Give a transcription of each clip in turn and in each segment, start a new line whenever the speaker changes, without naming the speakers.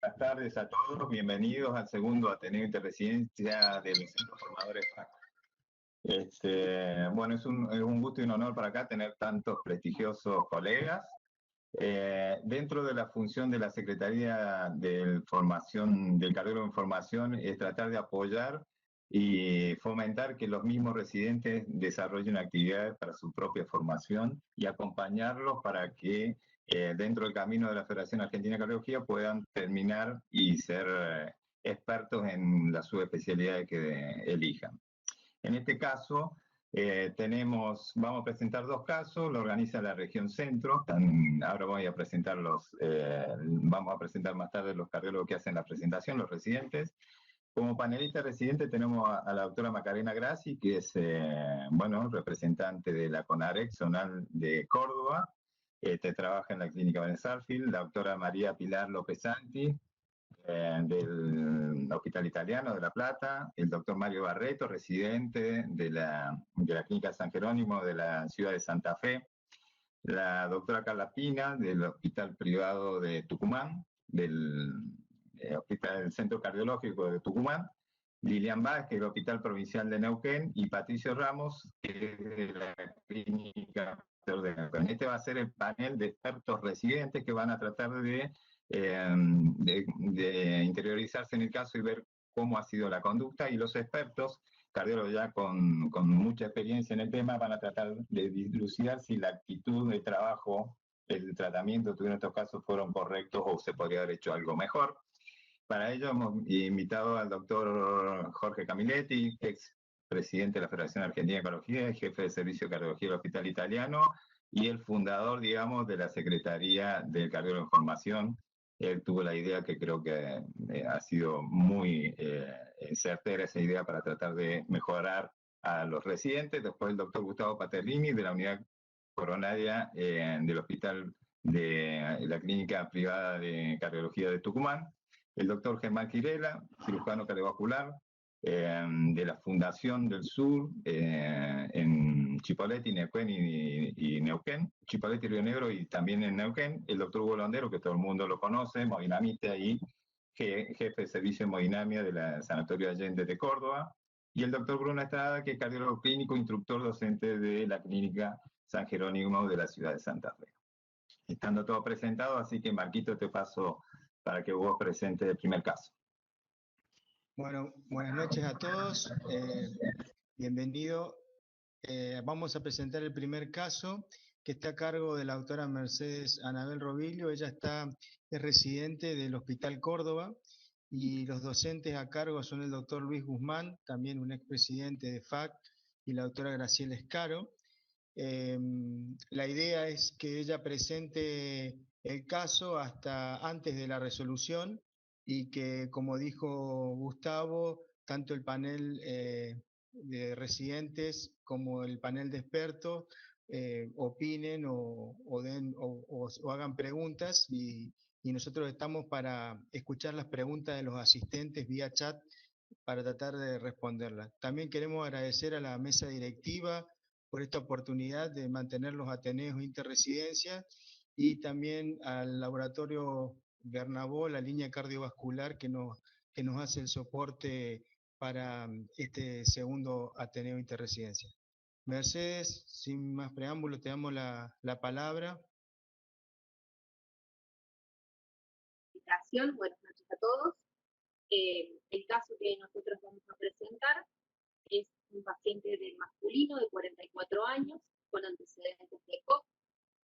Buenas tardes a todos, bienvenidos al segundo Ateneo Interresidencia de los Centros Formadores FAC. Bueno, es un gusto y un honor para acá tener tantos prestigiosos colegas. Dentro de la función de la Secretaría de Formación, del Cardiólogo en Formación, es tratar de apoyar y fomentar que los mismos residentes desarrollen actividades para su propia formación y acompañarlos para que dentro del camino de la Federación Argentina de Cardiología puedan terminar y ser expertos en las subespecialidades que elijan. En este caso, vamos a presentar dos casos, lo organiza la región centro, ahora voy a presentar vamos a presentar más tarde los cardiólogos que hacen la presentación, los residentes. Como panelista residente tenemos a la doctora Macarena Grassi, que es, representante de la CONAREC zonal de Córdoba, trabaja en la clínica Benesarfield, la doctora María Pilar López Santi, del Hospital Italiano de La Plata, el doctor Mario Barreto, residente de la Clínica San Jerónimo de la ciudad de Santa Fe, la doctora Carla Pina, del Hospital Privado de Tucumán, del Centro Cardiológico de Tucumán, Lilian Vázquez, del Hospital Provincial de Neuquén, y Patricio Ramos, que es de la Clínica de Neuquén. Este va a ser el panel de expertos residentes que van a tratar de interiorizarse en el caso y ver cómo ha sido la conducta, y los expertos, cardiólogos ya con mucha experiencia en el tema, van a tratar de dilucidar si la actitud de trabajo, el tratamiento en estos casos fueron correctos o se podría haber hecho algo mejor. Para ello hemos invitado al doctor Jorge Camiletti, ex presidente de la Federación Argentina de Cardiología, jefe de servicio de cardiología del Hospital Italiano y el fundador, digamos, de la Secretaría del Cardiólogo en Formación. Él tuvo la idea que creo que ha sido muy certera esa idea para tratar de mejorar a los residentes. Después el doctor Gustavo Paterlini, de la unidad coronaria del Hospital de la Clínica Privada de Cardiología de Tucumán. El doctor Germán Quirela, cirujano cardiovascular, de la Fundación del Sur, en Chipoleti, Neuquén y Neuquén, Chipoleti, Río Negro y también en Neuquén. El doctor Hugo Londero, que todo el mundo lo conoce, hemodinamista y jefe de servicio de hemodinamia de la Sanatorio Allende de Córdoba. Y el doctor Bruno Estrada, que es cardiólogo clínico, instructor docente de la Clínica San Jerónimo de la ciudad de Santa Fe. Estando todo presentado, así que Marquito, te paso para que vos presentes el primer caso.
Bueno, buenas noches a todos, bienvenido. Vamos a presentar el primer caso, que está a cargo de la doctora Mercedes Anabel Robillo. Ella es residente del Hospital Córdoba, y los docentes a cargo son el doctor Luis Guzmán, también un expresidente de FAC, y la doctora Graciela Escaro. La idea es que ella presente el caso hasta antes de la resolución, y que, como dijo Gustavo, tanto el panel de residentes como el panel de expertos opinen o hagan preguntas, y nosotros estamos para escuchar las preguntas de los asistentes vía chat para tratar de responderlas. También queremos agradecer a la mesa directiva por esta oportunidad de mantener los Ateneos Interresidencia, y también al laboratorio Bernabó, la línea cardiovascular, que nos hace el soporte para este segundo Ateneo Interresidencia. Mercedes, sin más preámbulos, te damos la palabra.
Buenas noches a todos. El caso que nosotros vamos a presentar es un paciente masculino de 44 años con antecedentes de COP,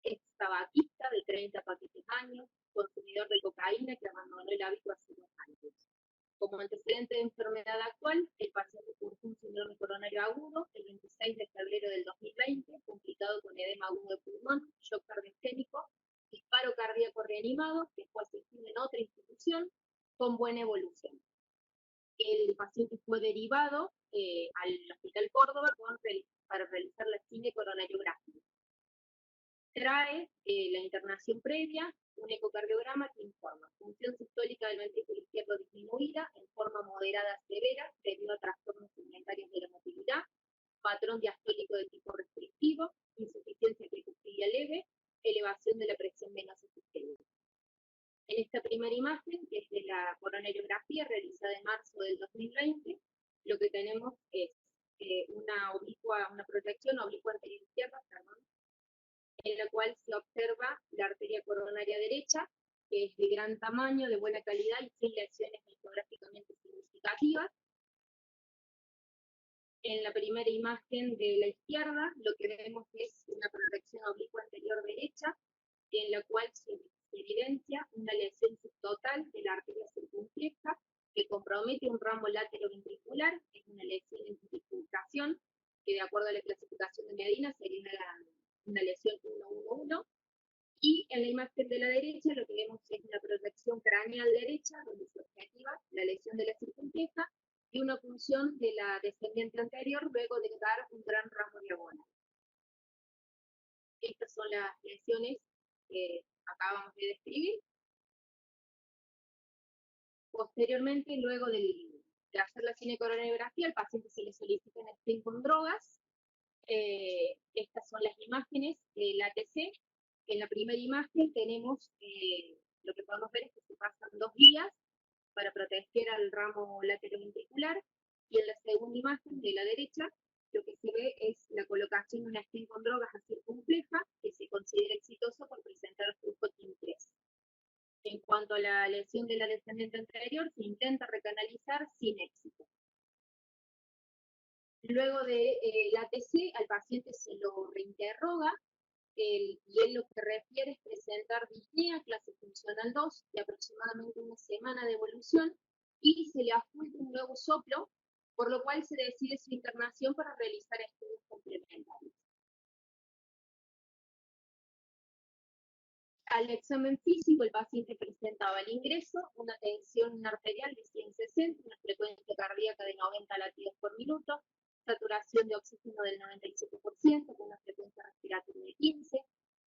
ex tabaquista de 30 paquetes años, consumidor de cocaína que abandonó el hábito hace 2 años. Como antecedente de enfermedad actual, el paciente cursó un síndrome coronario agudo el 26 de febrero del 2020, complicado con edema agudo de pulmón, shock cardiogénico, disparo cardíaco reanimado, que fue asistido en otra institución, con buena evolución. El paciente fue derivado al Hospital Córdoba para realizar la cinecoronariografía. Trae la internación previa, un ecocardiograma que informa función sistólica del ventrículo izquierdo disminuida en forma moderada a severa debido a trastornos segmentarios de la motilidad, patrón diastólico de tipo restrictivo, insuficiencia tricuspidia leve, elevación de la presión venosa sistémica. En esta primera imagen, que es de la coronariografía realizada en marzo del 2020, lo que tenemos es una proyección oblicua anterior izquierda, en la cual se observa la arteria coronaria derecha, que es de gran tamaño, de buena calidad y sin lesiones histográficamente significativas. En la primera imagen de la izquierda, lo que vemos es una proyección oblicua anterior derecha, en la cual se evidencia una lesión subtotal de la arteria circunfleja que compromete un ramo lateroventricular, es una lesión en bifurcación, que de acuerdo a la clasificación de Medina sería una lesión 1-1-1. Y en la imagen de la derecha lo que vemos es una proyección craneal derecha, donde se objetiva la lesión de la circunfleja y una punción de la descendiente anterior luego de dar un gran ramo diagonal. Estas son las lesiones que acabamos de describir. Posteriormente, luego de hacer la cinecoronariografía, al paciente se le solicita un screen con drogas. Estas son las imágenes del ATC. En la primera imagen tenemos, lo que podemos ver es que se pasan 2 días para proteger al ramo lateroventricular, y en la segunda imagen de la derecha lo que se ve es la colocación de una stent con drogas a circunfleja, que se considera exitoso por presentar flujo TIM3. En cuanto a la lesión de la descendente anterior, se intenta recanalizar sin éxito. Luego del ATC, al paciente se lo reinterroga, y él lo que refiere es presentar disnea clase funcional 2 de aproximadamente una semana de evolución, y se le adjunta un nuevo soplo, por lo cual se decide su internación para realizar estudios complementarios. Al examen físico, el paciente presentaba al ingreso una tensión arterial de 160, una frecuencia cardíaca de 90 latidos por minuto, saturación de oxígeno del 97%, con una frecuencia respiratoria de 15,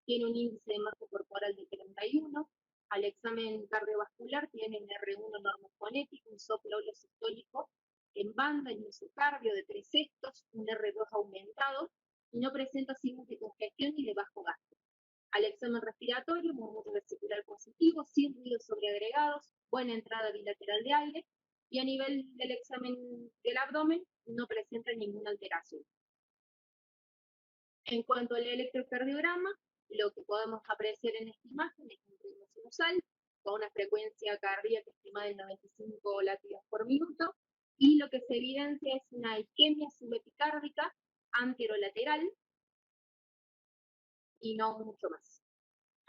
tiene un índice de masa corporal de 31, al examen cardiovascular tiene un R1 normofonético, un soplo sistólico en banda y un mesocardio de 3/6, un R2 aumentado, y no presenta signos de congestión ni de bajo gasto. Al examen respiratorio, murmullo vesicular positivo, sin ruidos sobreagregados, buena entrada bilateral de aire, y a nivel del examen del abdomen no presenta ninguna alteración. En cuanto al electrocardiograma, lo que podemos apreciar en esta imagen es un ritmo sinusal con una frecuencia cardíaca estimada de 95 latidos por minuto, y lo que se evidencia es una isquemia subepicárdica anterolateral y no mucho más.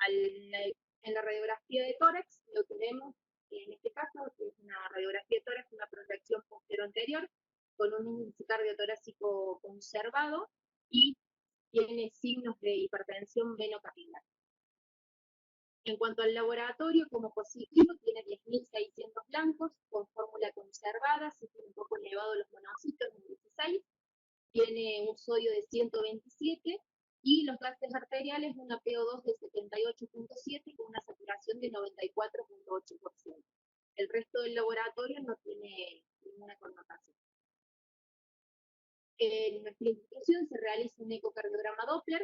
En la radiografía de tórax, lo que vemos en este caso es una radiografía de tórax, una proyección posterior-anterior con un índice cardiotorácico conservado y tiene signos de hipertensión venocapilar. En cuanto al laboratorio, como positivo, tiene 10.600 blancos con fórmula conservada, se tiene un poco elevado los monocitos en 16, tiene un sodio de 127, y los gases arteriales una PO2 de 78.7 con una saturación de 94.8%. El resto del laboratorio no tiene ninguna connotación. En nuestra institución se realiza un ecocardiograma Doppler,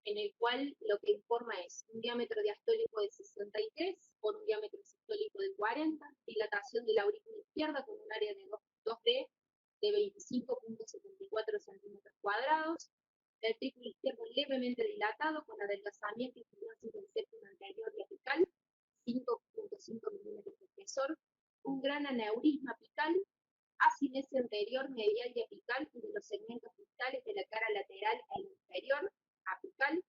en el cual lo que informa es un diámetro diastólico de 63 con un diámetro sistólico de 40, dilatación de la aurícula izquierda con un área de 2D de 25.74 centímetros cuadrados, ventrículo izquierdo levemente dilatado con adelgazamiento y fibrosis del septum anterior y apical, 5.5 milímetros de espesor, un gran aneurisma apical, asinesia anterior, medial y apical y de los segmentos distales de la cara lateral e inferior, apical,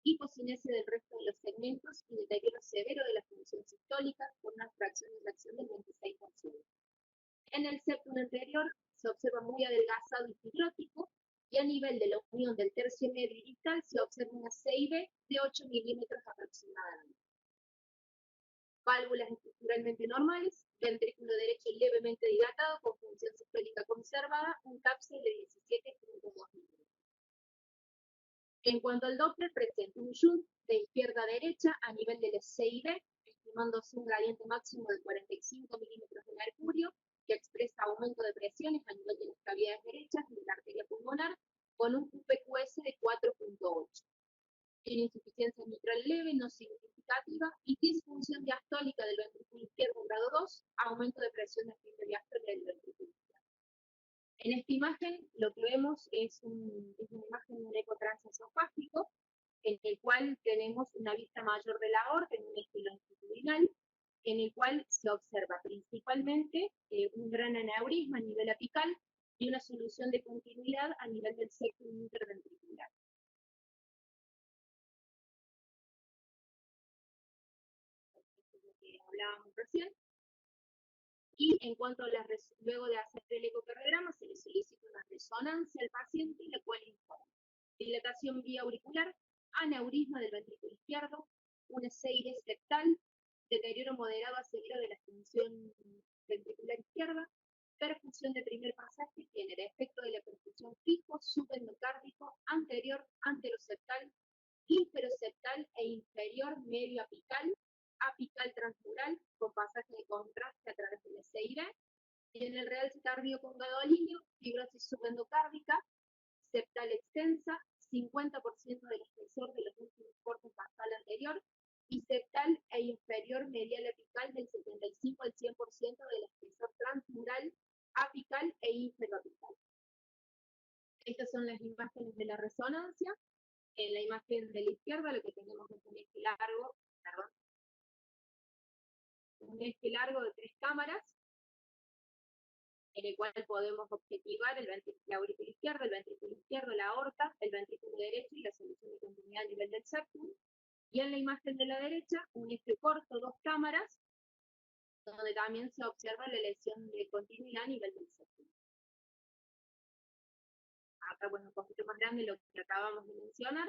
hipocinesia del resto de los segmentos y deterioro severo de la función sistólica con una fracción de reacción del 26%. En el septum anterior se observa muy adelgazado y fibrótico, y a nivel de la unión del tercio medio y distal se observa una CIB de 8 milímetros aproximadamente. Válvulas estructuralmente normales, ventrículo derecho levemente dilatado con función sistólica conservada, un CAPSE de 17.2 milímetros. En cuanto al Doppler, presenta un shunt de izquierda a derecha a nivel de la CIB, estimándose un gradiente máximo de 45 milímetros de mercurio, que expresa aumento de presiones a nivel de las cavidades derechas de la arteria pulmonar, con un QPQS de 4.8. Tiene insuficiencia mitral leve, no significativa, y disfunción diastólica del ventrículo izquierdo grado grado 2, aumento de presión de esfínter diástole del ventrículo izquierdo. En esta imagen lo que vemos es una imagen de un eco transesofágico, en el cual tenemos una vista mayor de la aorta en un eje longitudinal, en el cual se observa principalmente un gran aneurisma a nivel apical y una solución de continuidad a nivel del septum interventricular. Esto es lo que hablábamos recién. Y en cuanto a luego de hacer el ecocardiograma, se le solicita una resonancia al paciente, la cual informa dilatación vía auricular, aneurisma del ventrículo izquierdo, una seire septal, deterioro moderado a severo de la función ventricular izquierda, perfusión de primer pasaje, tiene el efecto de la perfusión fijo, subendocárdico, anterior, anteroseptal, inferoseptal e inferior medio apical, apical transmural, con pasaje de contraste a través de la seire, y en el realce tardío con gadolinio, fibrosis subendocárdica, septal extensa, 50% del espesor de los últimos cortes basal anterior, y septal e inferior medial apical del 75 al 100% del espesor transmural, apical e inferoapical. Estas son las imágenes de la resonancia. En la imagen de la izquierda lo que tenemos es un eje largo, un eje largo de 3 cámaras, en el cual podemos objetivar la aurícula izquierda, el ventrículo izquierdo, la aorta, el ventrículo derecho y la solución de continuidad a nivel del septum. Y en la imagen de la derecha, un eje corto, 2 cámaras, donde también se observa la lesión de continuidad a nivel del septum. Acá, bueno, un poquito más grande lo que acabamos de mencionar.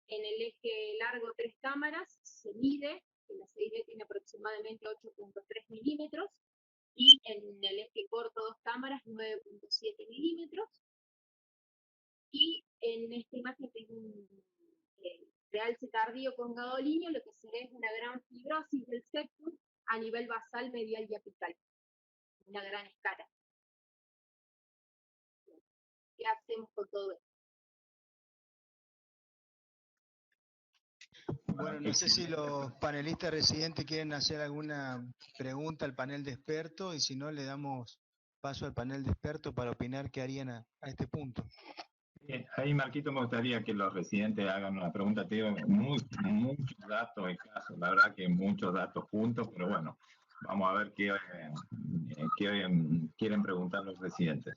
En el eje largo 3 cámaras se mide, que la serie tiene aproximadamente 8.3 milímetros, y en el eje corto 2 cámaras 9.7 milímetros. Y en esta imagen tengo un realce tardío con gadolinio, lo que se ve es una gran fibrosis del septum a nivel basal, medial y apical. Una gran escala. ¿Qué hacemos con todo esto?
Bueno, no sé si los panelistas residentes quieren hacer alguna pregunta al panel de expertos, y si no, le damos paso al panel de expertos para opinar qué harían a este punto.
Ahí, Marquito, me gustaría que los residentes hagan una pregunta. Tengo muchos datos en caso, la verdad que muchos datos juntos, pero bueno, vamos a ver qué quieren preguntar los residentes.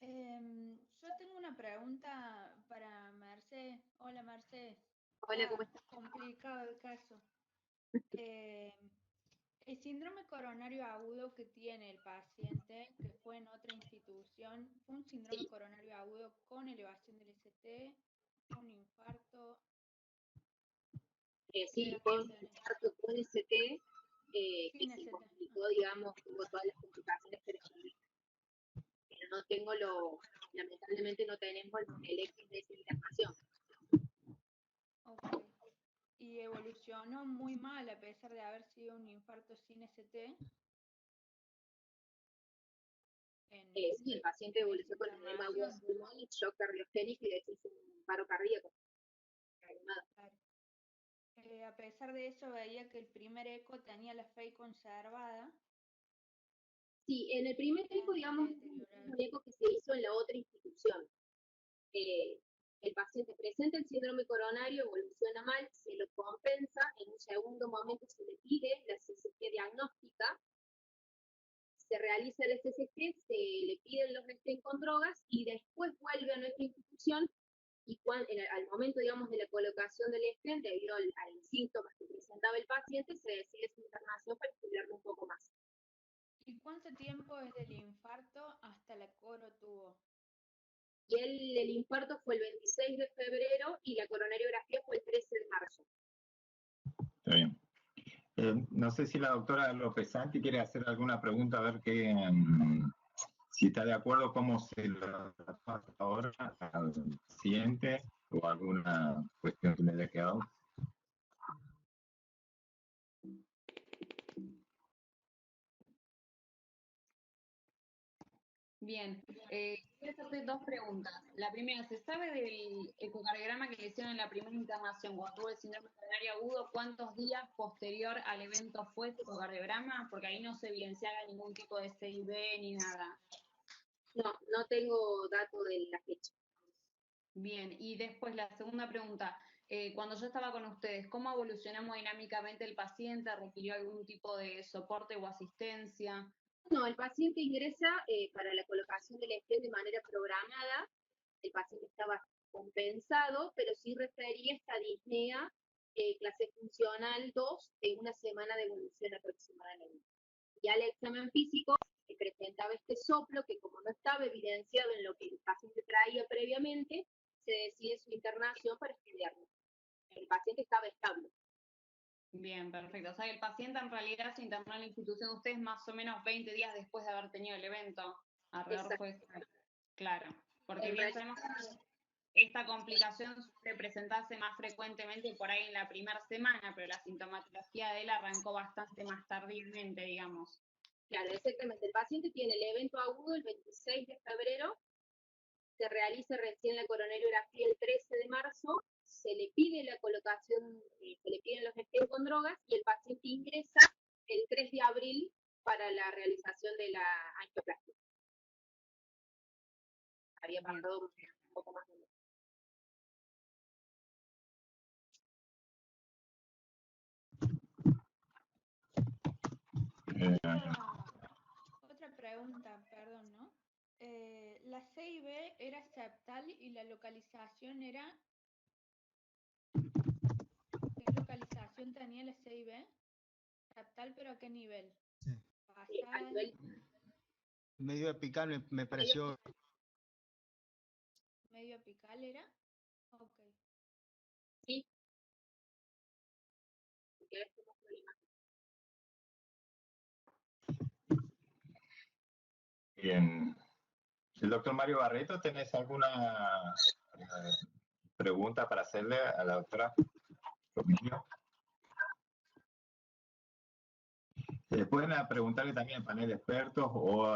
Yo tengo una pregunta para Mercedes. Hola, Mercedes.
Hola, ¿cómo estás?
Complicado el caso. El síndrome coronario agudo que tiene el paciente, que fue en otra institución, ¿fue un síndrome coronario agudo con elevación del ST, un infarto?
Sí, fue un infarto con ST, que
Sin
se
ST.
complicó, digamos, tuvo todas las complicaciones preescritas. Pero no tengo lamentablemente no tenemos el eje de esa internación.
Ok. Y evolucionó muy mal a pesar de haber sido un infarto sin ST.
Sí, el paciente evolucionó con edema agudo pulmonar, shock cardiogénico y de hecho hizo un paro cardíaco.
Claro. A pesar de eso, veía que el primer eco tenía la FEI conservada.
Sí, en el primer eco, digamos, es un eco que se hizo en la otra institución. El paciente presenta el síndrome coronario, evoluciona mal, se lo compensa, en un segundo momento se le pide la CCG diagnóstica, se realiza el SCG, se le piden los estén con drogas y después vuelve a nuestra institución y al momento, digamos, de la colocación del stent, debido al síntomas que presentaba el paciente, se decide su internación para estudiarlo un poco más.
¿Y cuánto tiempo desde el infarto hasta la coro tuvo?
Y el infarto fue el 26 de febrero y la coronariografía fue el 13 de marzo.
Está bien. No sé si la doctora López Santi quiere hacer alguna pregunta, a ver si está de acuerdo cómo se la pasa ahora al paciente o alguna cuestión que le haya quedado.
Bien, quiero hacerte dos preguntas. La primera, ¿se sabe del ecocardiograma que le hicieron en la primera internación cuando tuvo el síndrome coronario agudo? ¿Cuántos días posterior al evento fue ese ecocardiograma? Porque ahí no se evidenciaba ningún tipo de CIB ni nada.
No, no tengo dato de la fecha.
Bien, y después la segunda pregunta. Cuando yo estaba con ustedes, ¿cómo evolucionamos dinámicamente el paciente? ¿Requirió algún tipo de soporte o asistencia?
No, el paciente ingresa para la colocación del stent de manera programada. El paciente estaba compensado, pero sí refería esta disnea clase funcional 2 en una semana de evolución aproximadamente. Ya el examen físico presentaba este soplo que, como no estaba evidenciado en lo que el paciente traía previamente, se decide su internación para estudiarlo. El paciente estaba estable.
Bien, perfecto. O sea, el paciente en realidad se internó en la institución de ustedes más o menos 20 días después de haber tenido el evento. Alrededor fue claro. Porque bien sabemos que esta complicación suele presentarse más frecuentemente por ahí en la primera semana, pero la sintomatología de él arrancó bastante más tardíamente, digamos.
Claro, exactamente. El paciente tiene el evento agudo el 26 de febrero, se realiza recién la coronariografía el 13 de marzo, se le pide la colocación, se le piden los estudios con drogas y el paciente ingresa el 3 de abril para la realización de la angioplastia. Había pasado un poco más de un mes.
Otra pregunta, perdón, ¿no? La CIB era septal y la localización era... ¿Qué localización tenía la CIB? Septal, pero ¿a qué nivel?
Sí.
A nivel
Medio apical me pareció.
¿Medio apical era? Ok.
sí. Porque esto no fue la imagen.
Bien. El doctor Mario Barreto, ¿tenés alguna pregunta para hacerle a la doctora Romilio? Pueden preguntarle también al panel de expertos o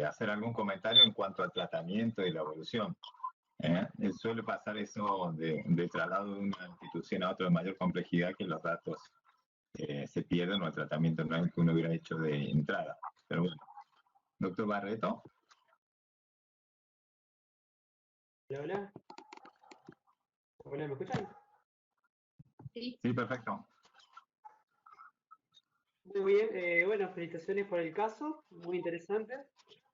hacer algún comentario en cuanto al tratamiento y la evolución. Suele pasar eso de traslado de una institución a otra de mayor complejidad, que los datos se pierden o el tratamiento no es el que uno hubiera hecho de entrada. Pero bueno, doctor Barreto.
Hola. Hola, ¿me escuchan?
Sí.
Sí, perfecto.
Muy bien, bueno, felicitaciones por el caso, muy interesante.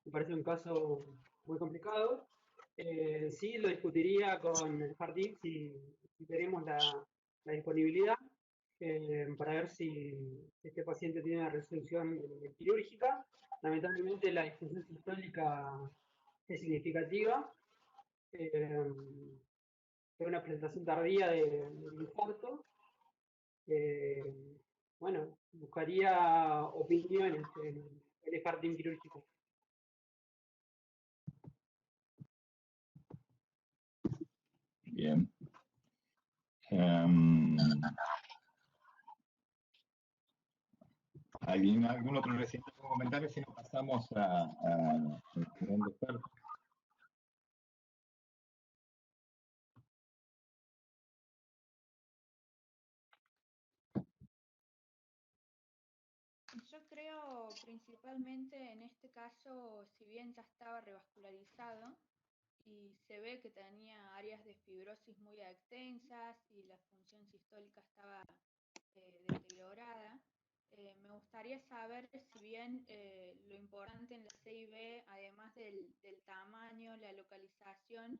Me parece un caso muy complicado. Sí, lo discutiría con el jardín si tenemos la disponibilidad para ver si este paciente tiene una resolución quirúrgica. Lamentablemente la disfunción sistólica es significativa. Fue una presentación tardía del infarto. Bueno, buscaría opiniones en el jardín quirúrgico.
Bien. ¿Algún otro reciente comentario? Si no, pasamos al panel de expertos.
Yo creo principalmente en este caso, si bien ya estaba revascularizado y se ve que tenía áreas de fibrosis muy extensas y la función sistólica estaba deteriorada, me gustaría saber si bien lo importante en la CIB, además del tamaño, la localización,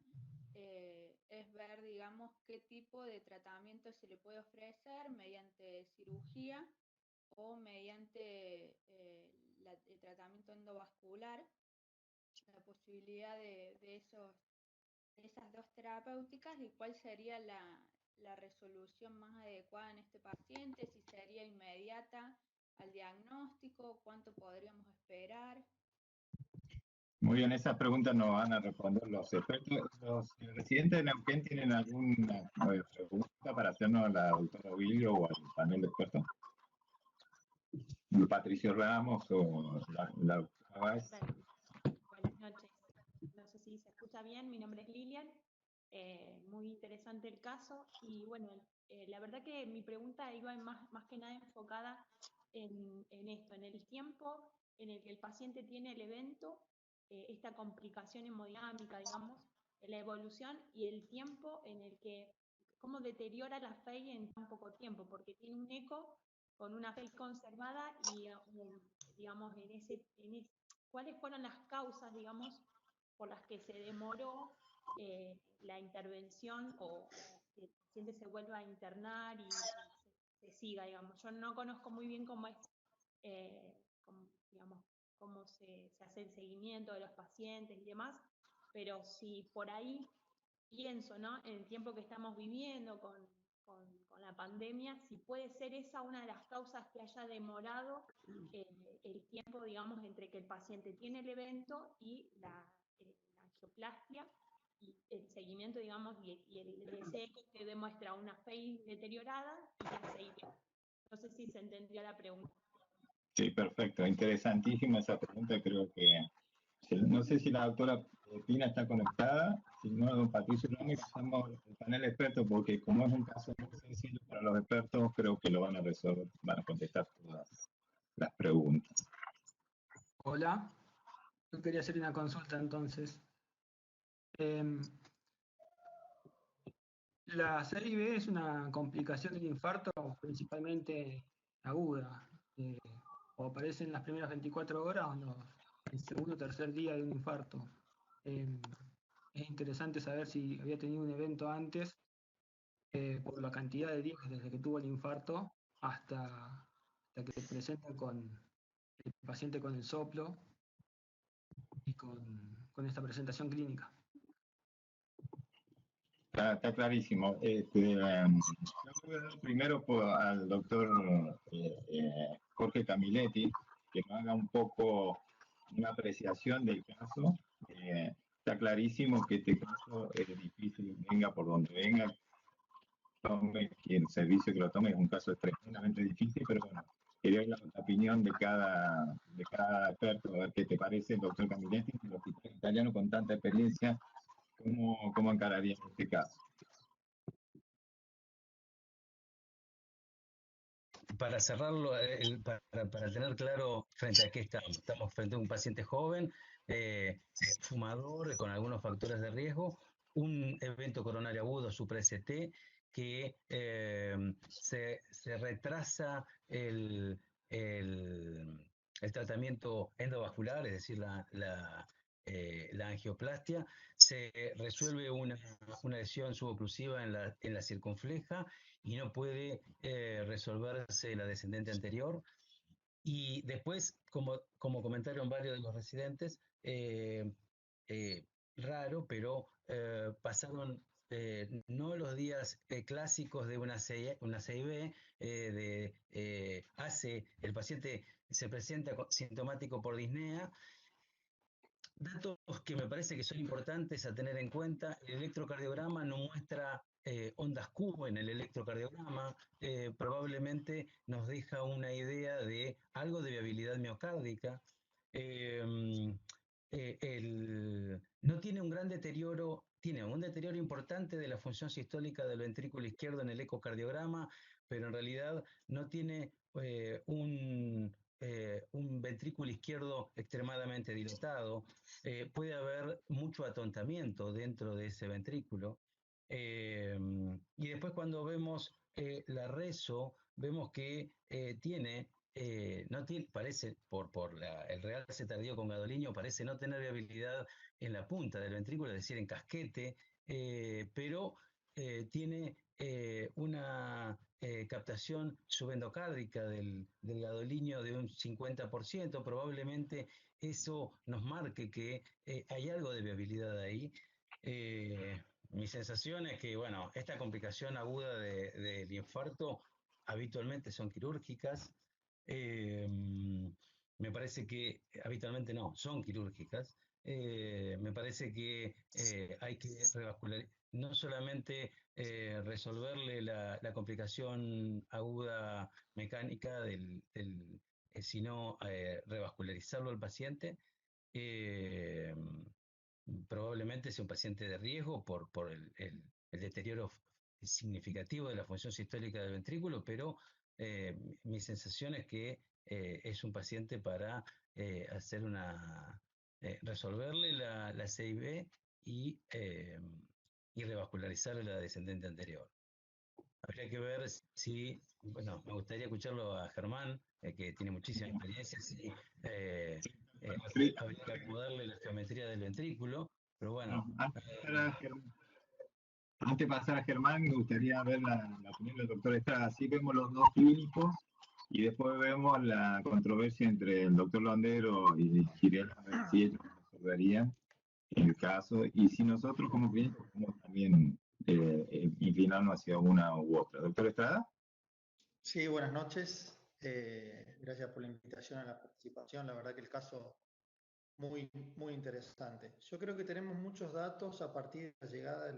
es ver, digamos, qué tipo de tratamiento se le puede ofrecer mediante cirugía o mediante el tratamiento endovascular, la posibilidad de esas dos terapéuticas y cuál sería la resolución más adecuada en este paciente, si sería inmediata al diagnóstico, cuánto podríamos esperar.
Muy bien, esas preguntas nos van a responder los expertos. ¿Los residentes de Neuquén tienen alguna pregunta para hacernos a la doctora Ovilio o al panel de expertos? Patricio Ramos o la doctora Báez.
escucha bien, mi nombre es Lilian, muy interesante el caso y bueno, la verdad que mi pregunta iba más que nada enfocada en esto, en el tiempo en el que el paciente tiene el evento, esta complicación hemodinámica, digamos, la evolución y el tiempo en el que, cómo deteriora la FEI en tan poco tiempo, porque tiene un eco con una FEI conservada y, digamos, ¿cuáles fueron las causas, digamos, por las que se demoró la intervención o que el paciente se vuelva a internar y se siga, digamos? Yo no conozco muy bien cómo es, digamos, cómo se hace el seguimiento de los pacientes y demás, pero si por ahí pienso, ¿no?, en el tiempo que estamos viviendo con la pandemia, si puede ser esa una de las causas que haya demorado el tiempo, digamos, entre que el paciente tiene el evento y la angioplastia y el seguimiento, digamos, y el ese eco que demuestra una FEI deteriorada y la CIB. No sé si se entendió la pregunta.
Sí, perfecto. Interesantísima esa pregunta. Creo que, no sé si la doctora Pina está conectada. Si no, don Patricio López, pasamos el panel experto, porque como es un caso muy sencillo para los expertos, creo que lo van a resolver, van a contestar todas las preguntas.
Hola, yo quería hacer una consulta entonces. La CIB es una complicación del infarto principalmente aguda, o aparece en las primeras 24 horas o en el segundo o tercer día de un infarto. Es interesante saber si había tenido un evento antes, por la cantidad de días desde que tuvo el infarto hasta que se presenta con el paciente con el soplo y con esta presentación clínica.
Está clarísimo. Primero al doctor Jorge Camiletti, que nos haga un poco una apreciación del caso. Está clarísimo que este caso es difícil, venga por donde venga, tome quien servicio que lo tome, es un caso tremendamente difícil, pero bueno, quería ver la opinión de cada experto, a ver qué te parece, doctor Camiletti, el hospital italiano con tanta experiencia, ¿cómo encararía este caso?
Para cerrarlo, para tener claro frente a qué estamos. Estamos frente a un paciente joven, fumador, con algunos factores de riesgo, un evento coronario agudo, supra-ST, que se retrasa el tratamiento endovascular, es decir, la angioplastia, se resuelve una lesión suboclusiva en la circunfleja y no puede resolverse la descendente anterior. Y después, como comentaron varios de los residentes, raro, pero pasaron no los días clásicos de una CIB, el paciente se presenta sintomático por disnea. Datos que me parece que son importantes a tener en cuenta: el electrocardiograma no muestra ondas Q en el electrocardiograma, probablemente nos deja una idea de algo de viabilidad miocárdica. No tiene un gran deterioro, tiene un deterioro importante de la función sistólica del ventrículo izquierdo en el ecocardiograma, pero en realidad no tiene un ventrículo izquierdo extremadamente dilatado. Puede haber mucho atontamiento dentro de ese ventrículo. Y después, cuando vemos la reso, vemos que parece, el realce tardío con gadolinio, parece no tener viabilidad en la punta del ventrículo, es decir, en casquete, pero tiene una captación subendocárdica del gadolinio de un 50%, probablemente eso nos marque que hay algo de viabilidad ahí. Mi sensación es que, bueno, esta complicación aguda del infarto habitualmente son quirúrgicas. Me parece que habitualmente no, son quirúrgicas. Me parece que hay que revascularizar, no solamente resolverle la complicación aguda mecánica sino revascularizarlo al paciente. probablemente sea un paciente de riesgo por el deterioro significativo de la función sistólica del ventrículo, pero mi sensación es que es un paciente para hacer resolverle la CIB y revascularizarle la descendente anterior. Habría que ver si, bueno, me gustaría escucharlo a Germán, que tiene muchísima experiencia, si habría que acomodarle la geometría del ventrículo, pero bueno.
Antes de pasar a Germán, me gustaría ver la opinión del doctor Estrada. Así vemos los dos clínicos y después vemos la controversia entre el doctor Londero y Girel, a ver si ellos resolverían el caso y si nosotros como clínicos podemos también inclinarnos hacia una u otra. Doctor Estrada.
Sí, buenas noches. Gracias por la invitación a la participación. La verdad que el caso muy interesante. Yo creo que tenemos muchos datos a partir de la llegada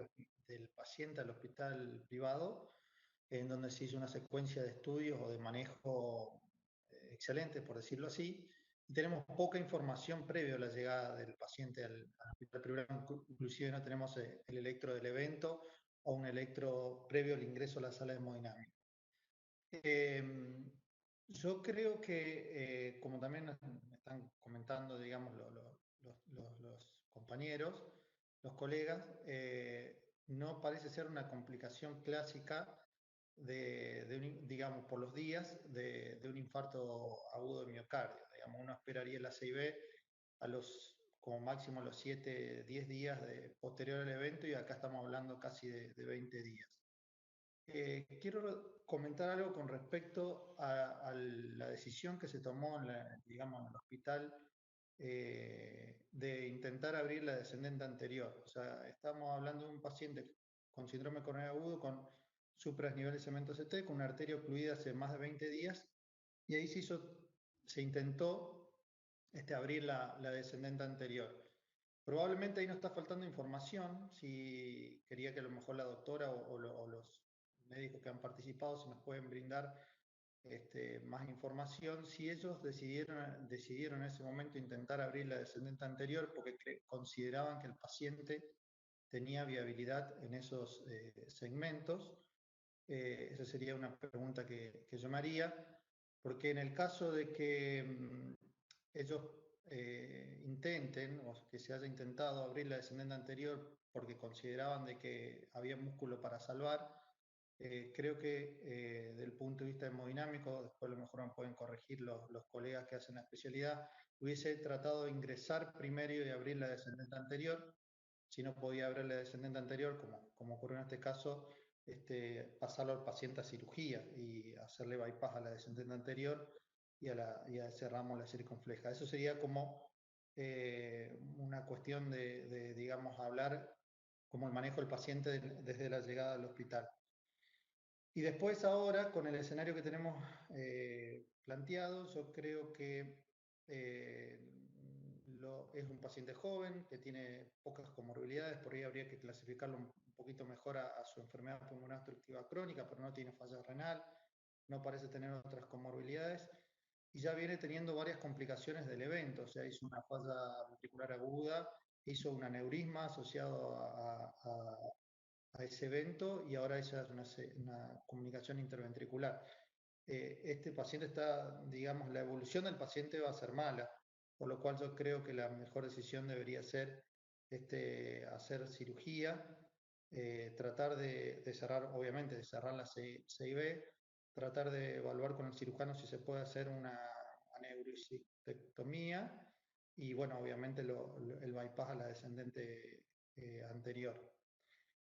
del paciente al hospital privado, en donde se hizo una secuencia de estudios o de manejo excelente, por decirlo así, y tenemos poca información previo a la llegada del paciente al hospital privado. Inclusive no tenemos el electro del evento o un electro previo al ingreso a la sala de hemodinámica. Yo creo que, como también me están comentando, digamos, los compañeros, los colegas, no parece ser una complicación clásica digamos, por los días de un infarto agudo de miocardio. Digamos, uno esperaría la CIB como máximo a los 7, 10 días posterior al evento y acá estamos hablando casi de 20 días. Quiero comentar algo con respecto a la decisión que se tomó digamos, en el hospital de intentar abrir la descendente anterior. O sea, estamos hablando de un paciente con síndrome coronario agudo con supranivel de cemento CT, con una arteria ocluida hace más de 20 días, y ahí se intentó abrir la descendente anterior. Probablemente ahí nos está faltando información, si quería que a lo mejor la doctora o los médicos que han participado se nos pueden brindar más información, si ellos decidieron en ese momento intentar abrir la descendente anterior porque consideraban que el paciente tenía viabilidad en esos segmentos. Esa sería una pregunta que yo me haría, porque en el caso de que ellos intenten, o que se haya intentado abrir la descendente anterior porque consideraban de que había músculo para salvar, creo que desde el punto de vista hemodinámico, después a lo mejor me pueden corregir los colegas que hacen la especialidad, hubiese tratado de ingresar primero y abrir la descendente anterior. Si no podía abrir la descendente anterior, como ocurrió en este caso, pasarlo al paciente a cirugía y hacerle bypass a la descendente anterior y a ese ramo la circunfleja. Eso sería como una cuestión de, digamos, hablar como el manejo del paciente desde la llegada al hospital. Y después ahora, con el escenario que tenemos planteado, yo creo que es un paciente joven, que tiene pocas comorbilidades, por ahí habría que clasificarlo un poquito mejor a su enfermedad pulmonar obstructiva crónica, pero no tiene falla renal, no parece tener otras comorbilidades, y ya viene teniendo varias complicaciones del evento, o sea, hizo una falla ventricular aguda, hizo un aneurisma asociado a ese evento y ahora esa es una comunicación interventricular. Este paciente digamos, la evolución del paciente va a ser mala, por lo cual yo creo que la mejor decisión debería ser hacer cirugía, tratar de cerrar, obviamente, de cerrar la CIB, tratar de evaluar con el cirujano si se puede hacer una aneurisectomía y, bueno, obviamente el bypass a la descendente anterior.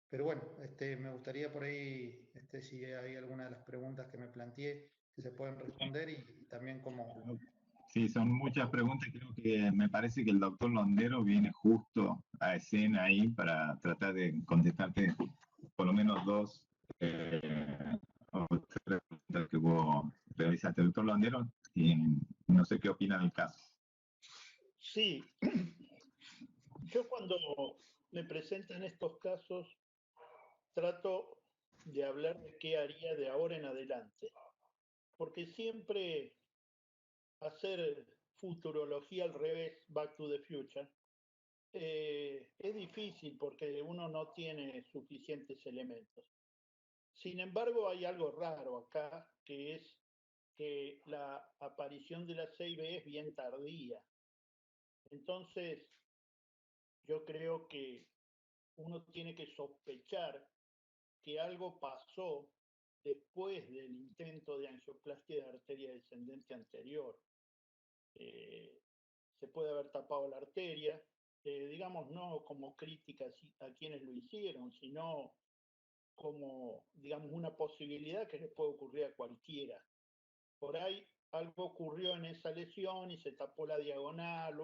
Pero bueno, me gustaría por ahí, si hay alguna de las preguntas que me planteé, que se pueden responder y también como...
Sí, son muchas preguntas. Creo que me parece que el doctor Londero viene justo a escena ahí para tratar de contestarte por lo menos dos o tres preguntas que vos realizaste. Doctor Londero, no sé qué opina del caso.
Sí, yo cuando me presentan estos casos trato de hablar de qué haría de ahora en adelante, porque siempre hacer futurología al revés, back to the future, es difícil porque uno no tiene suficientes elementos. Sin embargo, hay algo raro acá, que es que la aparición de la CIB es bien tardía. Entonces, yo creo que uno tiene que sospechar que algo pasó después del intento de angioplastia de arteria descendente anterior. Se puede haber tapado la arteria, digamos, no como crítica a quienes lo hicieron, sino como, digamos, una posibilidad que le puede ocurrir a cualquiera. Por ahí algo ocurrió en esa lesión y se tapó la diagonal.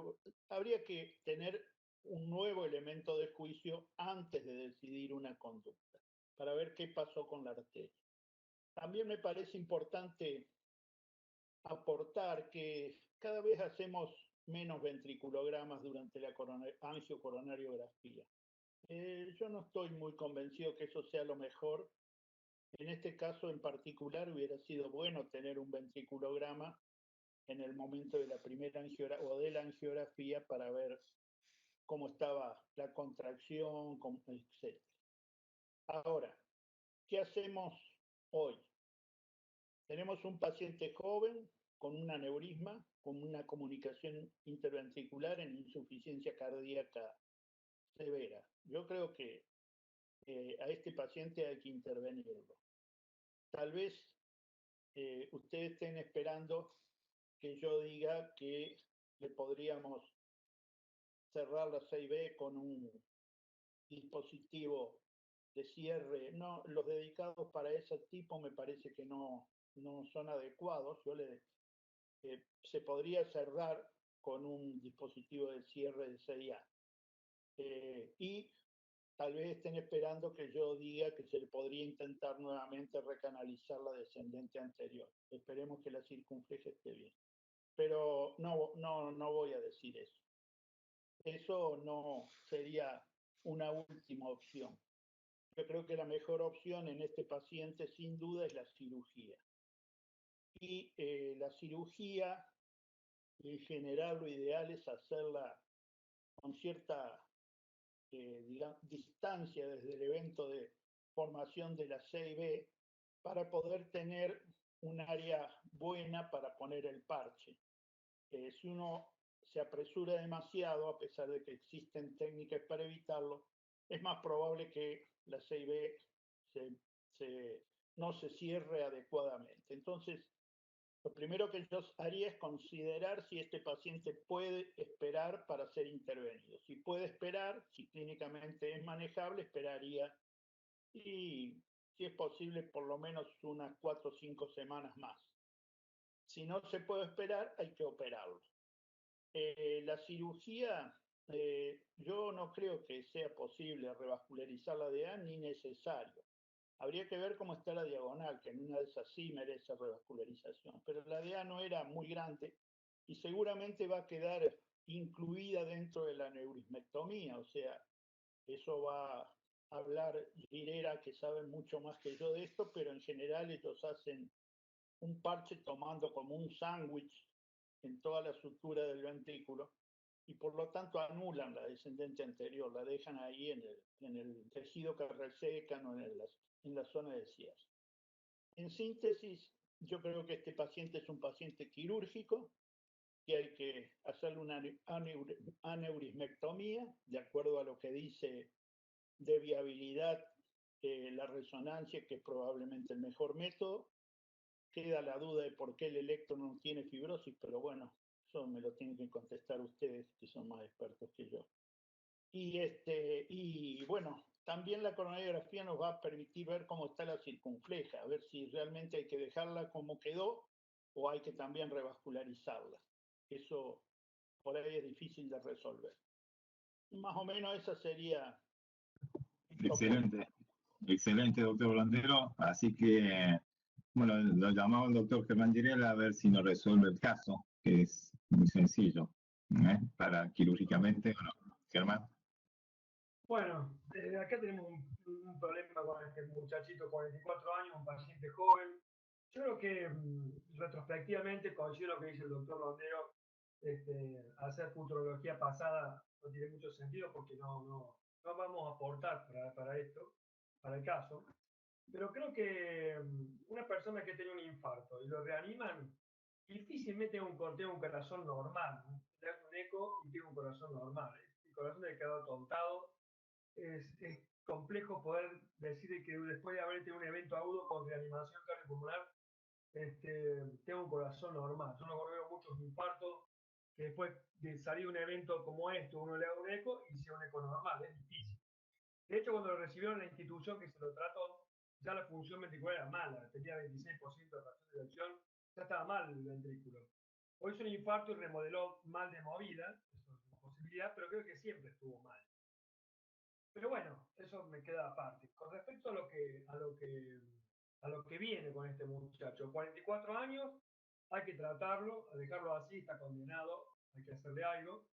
Habría que tener un nuevo elemento de juicio antes de decidir una conducta, para ver qué pasó con la arteria. También me parece importante aportar que cada vez hacemos menos ventriculogramas durante la angiocoronariografía. Yo no estoy muy convencido que eso sea lo mejor. En este caso en particular hubiera sido bueno tener un ventriculograma en el momento de la primera o de la angiografía para ver cómo estaba la contracción, etc. Ahora, ¿qué hacemos hoy? Tenemos un paciente joven con un aneurisma, con una comunicación interventricular en insuficiencia cardíaca severa. Yo creo que a este paciente hay que intervenirlo. Tal vez ustedes estén esperando que yo diga que le podríamos cerrar la 6B con un dispositivo de cierre. No, los dedicados para ese tipo me parece que no son adecuados. Se podría cerrar con un dispositivo de cierre de 6A. Y tal vez estén esperando que yo diga que se le podría intentar nuevamente recanalizar la descendente anterior. Esperemos que la circunfleja esté bien. Pero no voy a decir eso. Eso no sería una última opción. Yo creo que la mejor opción en este paciente sin duda es la cirugía. Y la cirugía, en general, lo ideal es hacerla con cierta distancia desde el evento de formación de la CIB para poder tener un área buena para poner el parche. Si uno se apresura demasiado, a pesar de que existen técnicas para evitarlo, es más probable que la CIB no se cierre adecuadamente. Entonces, lo primero que yo haría es considerar si este paciente puede esperar para ser intervenido. Si puede esperar, si clínicamente es manejable, esperaría y, si es posible, por lo menos unas 4 o 5 semanas más. Si no se puede esperar, hay que operarlo. La cirugía, yo no creo que sea posible revascularizar la DA ni necesario. Habría que ver cómo está la diagonal, que en una de esas sí merece revascularización, pero la DA no era muy grande y seguramente va a quedar incluida dentro de la aneurismectomía, o sea, eso va a hablar Girera, que sabe mucho más que yo de esto, pero en general ellos hacen un parche tomando como un sándwich en toda la sutura del ventrículo y por lo tanto anulan la descendente anterior, la dejan ahí en el tejido que resecan o en la zona de cierre. En síntesis, yo creo que este paciente es un paciente quirúrgico, que hay que hacerle una aneurismectomía, de acuerdo a lo que dice de viabilidad la resonancia, que es probablemente el mejor método. Queda la duda de por qué el electro no tiene fibrosis, pero bueno, eso me lo tienen que contestar ustedes, que son más expertos que yo. Y bueno, también la coronariografía nos va a permitir ver cómo está la circunfleja, a ver si realmente hay que dejarla como quedó o hay que también revascularizarla. Eso por ahí es difícil de resolver. Más o menos esa sería...
Excelente, excelente, doctor Blandero. Así que, bueno, lo llamaba el doctor Germán Girela a ver si nos resuelve el caso, que es muy sencillo, para quirúrgicamente, ¿o no? Germán.
Bueno, acá tenemos un problema con este muchachito, 44 años, un paciente joven. Yo creo que retrospectivamente coincido lo que dice el doctor Blandero, hacer futurología pasada no tiene mucho sentido porque no vamos a aportar para esto, para el caso. Pero creo que una persona que tiene un infarto y lo reaniman, difícilmente tiene un corazón normal. Le hace un eco y tiene un corazón normal. El corazón le ha quedado atontado. Es complejo poder decir que después de haber tenido un evento agudo con reanimación cardiopulmonar, tengo un corazón normal. Yo no veo muchos infartos que después de salir un evento como esto, uno le haga un eco y sea un eco normal. Es difícil. De hecho, cuando lo recibieron en la institución que se lo trató, ya la función ventricular era mala, tenía 26% de fracción de eyección, ya estaba mal el ventrículo. Hoy hizo un infarto y remodeló mal de movida, eso es una posibilidad, pero creo que siempre estuvo mal. Pero bueno, eso me queda aparte. Con respecto a lo que viene con este muchacho, 44 años, hay que tratarlo, dejarlo así, está condenado, hay que hacerle algo.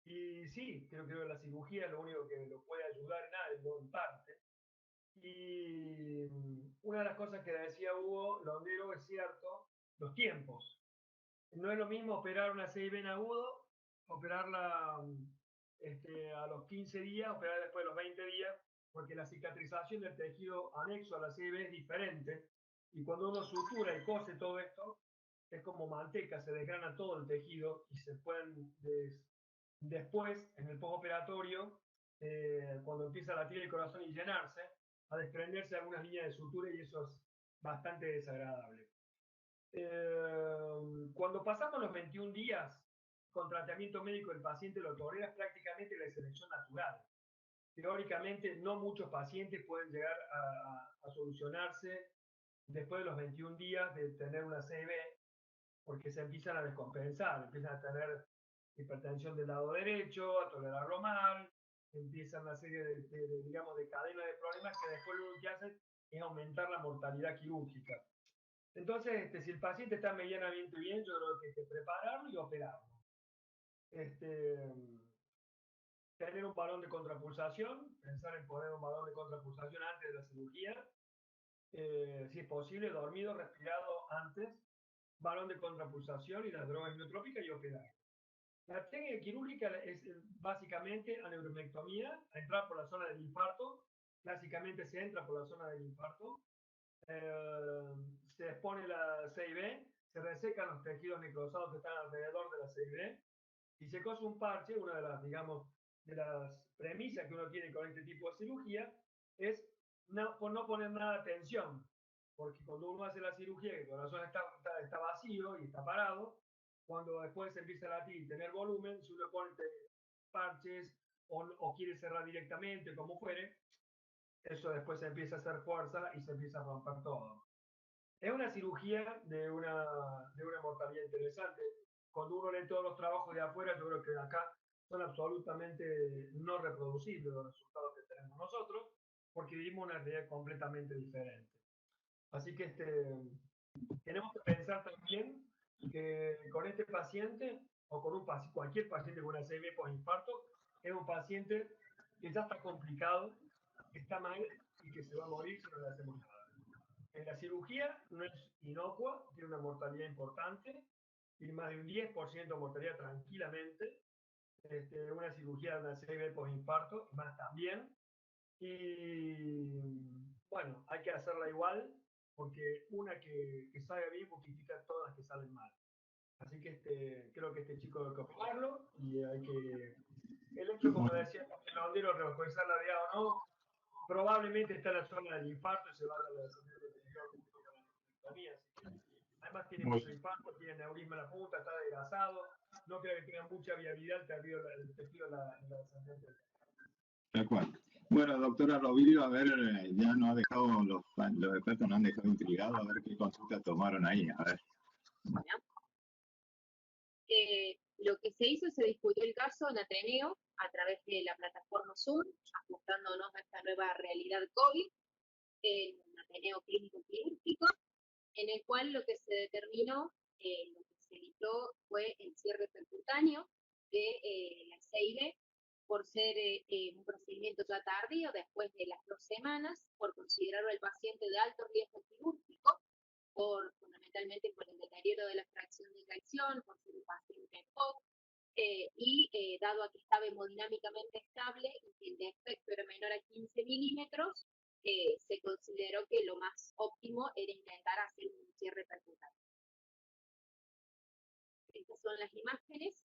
Y sí, creo que la cirugía es lo único que lo puede ayudar en algo, en parte. Y una de las cosas que decía Hugo Londero es cierto, los tiempos. No es lo mismo operar una CIB en agudo, operarla a los 15 días, operar después de los 20 días, porque la cicatrización del tejido anexo a la CIB es diferente. Y cuando uno sutura y cose todo esto, es como manteca, se desgrana todo el tejido y se pueden después, en el postoperatorio, cuando empieza a latir el corazón y llenarse, a desprenderse algunas líneas de sutura y eso es bastante desagradable. Cuando pasamos los 21 días con tratamiento médico, el paciente lo tolera, es prácticamente la selección natural. Teóricamente, no muchos pacientes pueden llegar a solucionarse después de los 21 días de tener una CIB, porque se empiezan a descompensar, empiezan a tener hipertensión del lado derecho, a tolerarlo mal, empiezan una serie digamos, de cadena de problemas que después lo que hacen es aumentar la mortalidad quirúrgica. Entonces, si el paciente está medianamente bien, yo creo que hay que prepararlo y operarlo. Tener un balón de contrapulsación, pensar en poner un balón de contrapulsación antes de la cirugía, si es posible, dormido, respirado antes, balón de contrapulsación y las drogas miotrópicas y operar. La técnica quirúrgica es básicamente aneurometectomía, entrar por la zona del infarto, clásicamente se entra por la zona del infarto, se expone la CIB, se resecan los tejidos necrosados que están alrededor de la CIB y se cose un parche. Una de las, digamos, de las premisas que uno tiene con este tipo de cirugía es no poner nada de tensión, porque cuando uno hace la cirugía, el corazón está vacío y está parado, cuando después se empieza a latir y tener volumen, si uno pone parches o quiere cerrar directamente, como fuere, eso después se empieza a hacer fuerza y se empieza a romper todo. Es una cirugía de una mortalidad interesante. Cuando uno lee todos los trabajos de afuera, yo creo que acá son absolutamente no reproducibles los resultados que tenemos nosotros, porque vivimos una realidad completamente diferente. Así que tenemos que pensar también que con este paciente, o con cualquier paciente con una CIB postinfarto, es un paciente que ya está complicado, que está mal y que se va a morir si no le hacemos nada. En la cirugía no es inocua, tiene una mortalidad importante, tiene más de un 10% de mortalidad tranquilamente. Una cirugía de una CIB postinfarto, más también. Y bueno, hay que hacerla igual, porque una que salga bien justifica todas las que salen mal. Así que creo que este chico hay que operarlo y hay que... El hecho, como decía el Londero, rebajar la DEA o no, probablemente está en la zona del infarto y se va a dar la neuroctomía. Además tiene mucho infarto, tiene neurisma en la punta, está desgasado, no creo que tenga mucha viabilidad el tejido de la ascendente.
Tal cual. Bueno, doctora Robilio, a ver, ya nos ha dejado, los expertos nos han dejado intrigados, a ver qué consultas tomaron ahí, a ver.
Bueno. Lo que se hizo, se discutió el caso en Ateneo a través de la plataforma Zoom, ajustándonos a esta nueva realidad COVID, en un Ateneo clínico quirúrgico, en el cual lo que se determinó, lo que se evitó fue el cierre percutáneo de la CIB, por ser un procedimiento ya tardío, después de las 2 semanas, por considerarlo el paciente de alto riesgo quirúrgico, fundamentalmente por el deterioro de la fracción de tracción, por ser un paciente POC, y dado a que estaba hemodinámicamente estable y que el defecto era menor a 15 milímetros, se consideró que lo más óptimo era intentar hacer un cierre percutáneo. Estas son las imágenes.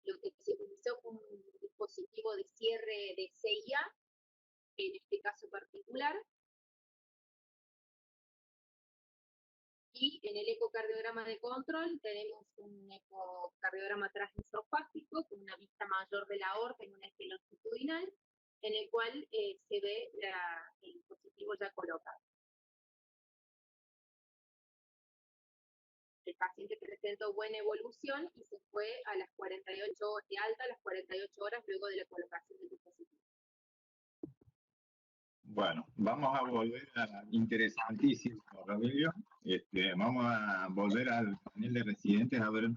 Lo que se utilizó fue un dispositivo de cierre de CIA, en este caso particular. Y en el ecocardiograma de control tenemos un ecocardiograma transesofágico con una vista mayor de la aorta en un eje longitudinal, en el cual se ve el dispositivo ya colocado. El paciente presentó buena evolución y se fue a las 48 horas de alta, a las 48 horas luego de la colocación del dispositivo.
Bueno, vamos a volver a interesantísimo, Rodrigo. Vamos a volver al panel de residentes a ver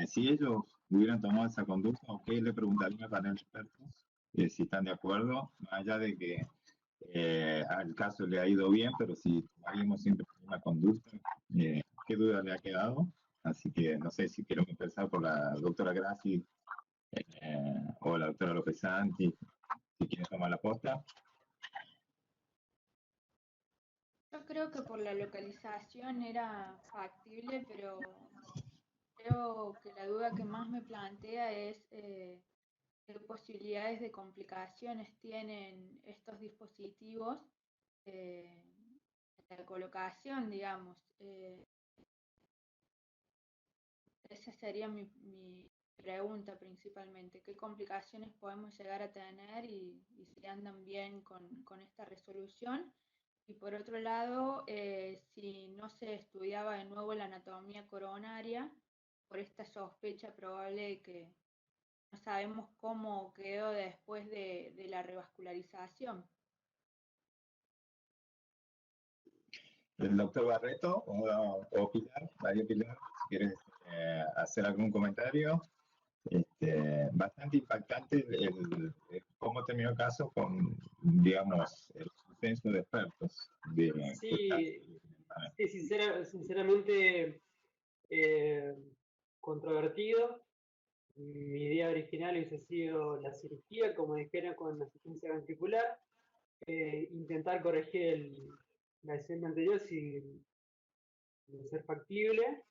si ellos hubieran tomado esa conducta o qué le preguntaría al panel de expertos, si están de acuerdo, más allá de que al caso le ha ido bien, pero si tomaríamos siempre una conducta, ¿qué duda le ha quedado? Así que no sé si quiero empezar por la doctora Grassi o la doctora López Santi, si quieren tomar la posta.
Yo creo que por la localización era factible, pero creo que la duda que más me plantea es qué posibilidades de complicaciones tienen estos dispositivos en la colocación, digamos. Esa sería mi pregunta principalmente. ¿Qué complicaciones podemos llegar a tener y si andan bien con esta resolución? Y por otro lado, si no se estudiaba de nuevo la anatomía coronaria, por esta sospecha probable de que no sabemos cómo quedó después de la revascularización.
El doctor Barreto o Pilar, María Pilar, si quieres hacer algún comentario. Bastante impactante cómo terminó el caso con, digamos, el consenso de expertos.
Sí, sinceramente controvertido. Mi idea original hubiese sido la cirugía, como dijera, con asistencia ventricular, intentar corregir la escena anterior si de ser factible.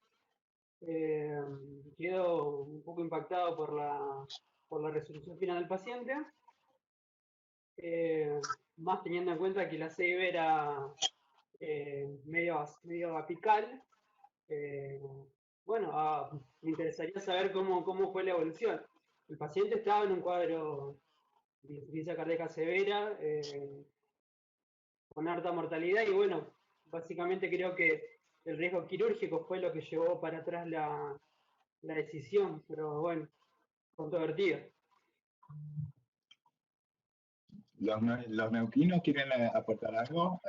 Quedo un poco impactado por la resolución final del paciente, más teniendo en cuenta que la CIB era medio apical. Bueno, me interesaría saber cómo fue la evolución. El paciente estaba en un cuadro de insuficiencia cardíaca severa, con alta mortalidad, y bueno, básicamente creo que el riesgo quirúrgico fue lo que llevó para atrás la decisión, pero bueno, controvertido.
¿Los neuquinos quieren aportar algo?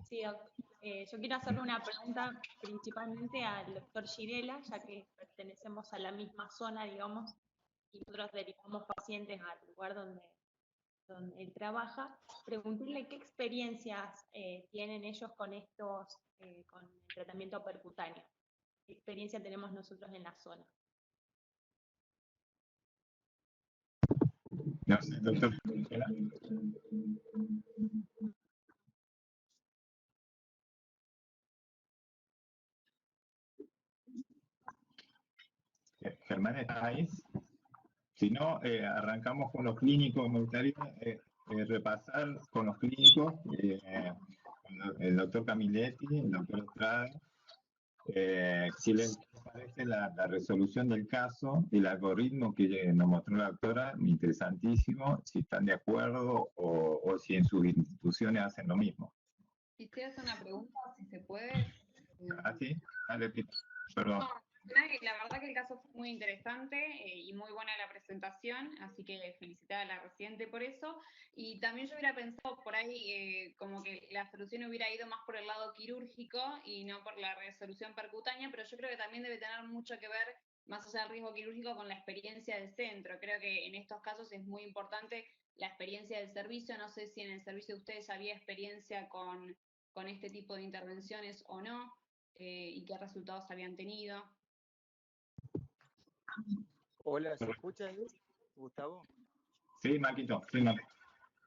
Sí, yo quiero hacerle una pregunta principalmente al doctor Girela, ya que pertenecemos a la misma zona, digamos, y nosotros derivamos pacientes al lugar donde él trabaja. Preguntarle qué experiencias tienen ellos con con el tratamiento percutáneo. ¿Qué experiencia tenemos nosotros en la zona?
No sé, doctor. Germán, ¿estás ahí? Si no, arrancamos con los clínicos. Me gustaría repasar con los clínicos, con el doctor Camilletti, el doctor Estrada, si les parece la resolución del caso, el algoritmo que nos mostró la doctora, interesantísimo, si están de acuerdo o si en sus instituciones hacen lo mismo.
Quisiera hacer una pregunta, si se puede.
¿Ah, sí? Dale, perdón.
La verdad que el caso fue muy interesante y muy buena la presentación, así que felicitar a la residente por eso. Y también yo hubiera pensado por ahí como que la solución hubiera ido más por el lado quirúrgico y no por la resolución percutánea, pero yo creo que también debe tener mucho que ver, más allá del riesgo quirúrgico, con la experiencia del centro. Creo que en estos casos es muy importante la experiencia del servicio. No sé si en el servicio de ustedes había experiencia con este tipo de intervenciones o no, y qué resultados habían tenido.
Hola, ¿se escucha ahí, Gustavo?
Sí, Maquito, sí, Maquito.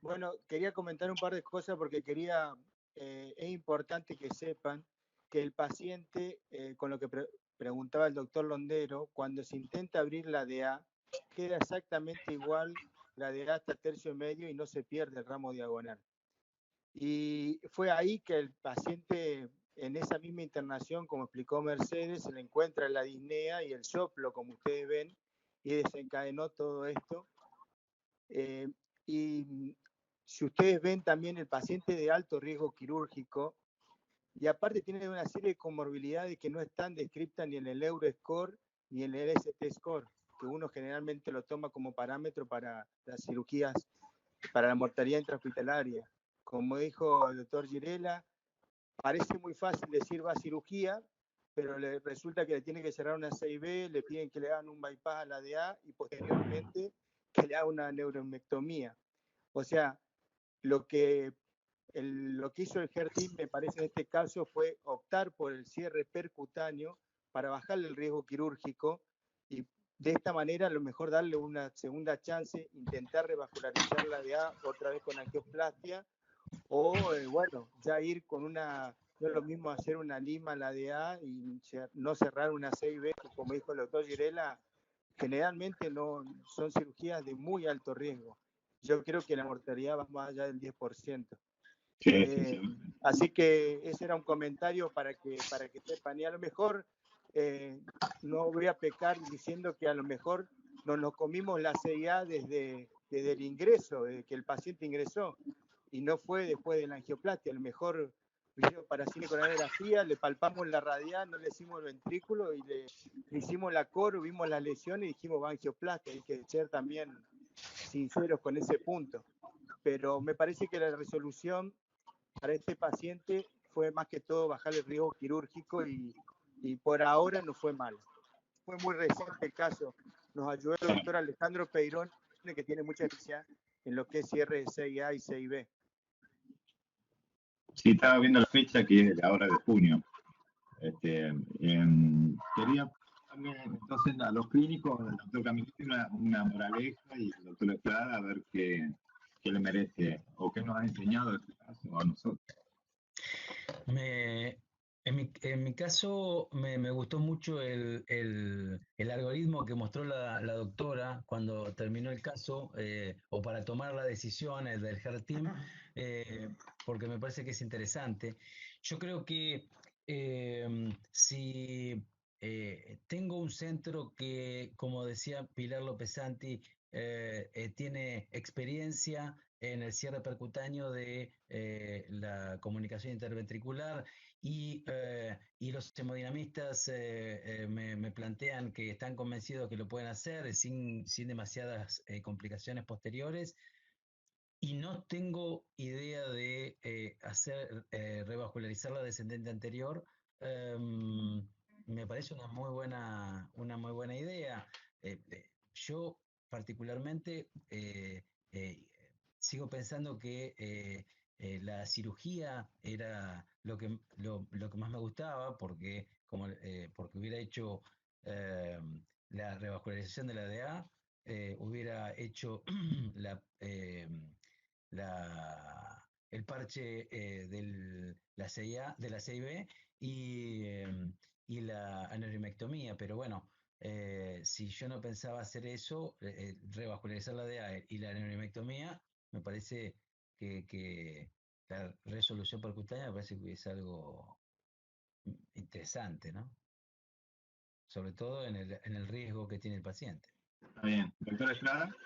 Bueno, quería comentar un par de cosas porque es importante que sepan que el paciente, con lo que preguntaba el doctor Londero, cuando se intenta abrir la DA, queda exactamente igual la DA hasta tercio medio y no se pierde el ramo diagonal. Y fue ahí que el paciente, en esa misma internación, como explicó Mercedes, se le encuentra la disnea y el soplo, como ustedes ven, y desencadenó todo esto. Y si ustedes ven también el paciente de alto riesgo quirúrgico, y aparte tiene una serie de comorbilidades que no están descritas ni en el Euroscore ni en el ST-Score, que uno generalmente lo toma como parámetro para las cirugías, para la mortalidad intrahospitalaria. Como dijo el doctor Girela, parece muy fácil decir va a cirugía, pero resulta que le tiene que cerrar una 6B, le piden que le hagan un bypass a la DA y posteriormente que le haga una neuromectomía. O sea, lo que hizo el HER-TIM, me parece en este caso, fue optar por el cierre percutáneo para bajarle el riesgo quirúrgico y de esta manera a lo mejor darle una segunda chance, intentar revascularizar la DA otra vez con angioplastia o bueno, ya ir con una, no es lo mismo hacer una lima a la DA y no cerrar una 6B, que como dijo el doctor Girela, generalmente no son cirugías de muy alto riesgo. Yo creo que la mortalidad va más allá del 10%. Sí. Así que ese era un comentario para que sepan. Y a lo mejor no voy a pecar diciendo que a lo mejor nos comimos la CIA desde el ingreso, desde que el paciente ingresó, y no fue después de la angioplastia. A lo mejor vino para cinecoronografía, le palpamos la radial, no le hicimos el ventrículo y le hicimos la coro, vimos la lesión y dijimos va angioplastia. Hay que ser también sinceros con ese punto. Pero me parece que la resolución para este paciente fue más que todo bajar el riesgo quirúrgico y por ahora no fue malo. Fue muy reciente el caso. Nos ayudó el doctor Alejandro Peirón, que tiene mucha experiencia en lo que es cierre de 6A y 6B.
Sí, estaba viendo la fecha que es la hora de junio. Quería también, entonces, a los clínicos, el doctor Camilleri, una moraleja y el doctor Estrada, a ver qué le merece o qué nos ha enseñado este caso a nosotros.
En mi caso me gustó mucho el algoritmo que mostró la doctora cuando terminó el caso, o para tomar la decisión, el del HER-TIM, porque me parece que es interesante. Yo creo que si tengo un centro que, como decía Pilar López Santi, tiene experiencia en el cierre percutáneo de la comunicación interventricular y los hemodinamistas me plantean que están convencidos que lo pueden hacer sin demasiadas complicaciones posteriores. Y no tengo idea de revascularizar la descendente anterior. Me parece una muy buena idea. Yo particularmente sigo pensando que la cirugía era lo que más me gustaba porque hubiera hecho la revascularización de la DA, hubiera hecho el parche de la CIA, de la CIB y la aneurimectomía, pero bueno, si yo no pensaba hacer eso, revascularizar la DA y la aneurimectomía, me parece que la resolución percutánea me parece que es algo interesante, ¿no? Sobre todo en el riesgo que tiene el paciente.
Está bien. Doctor Estrada.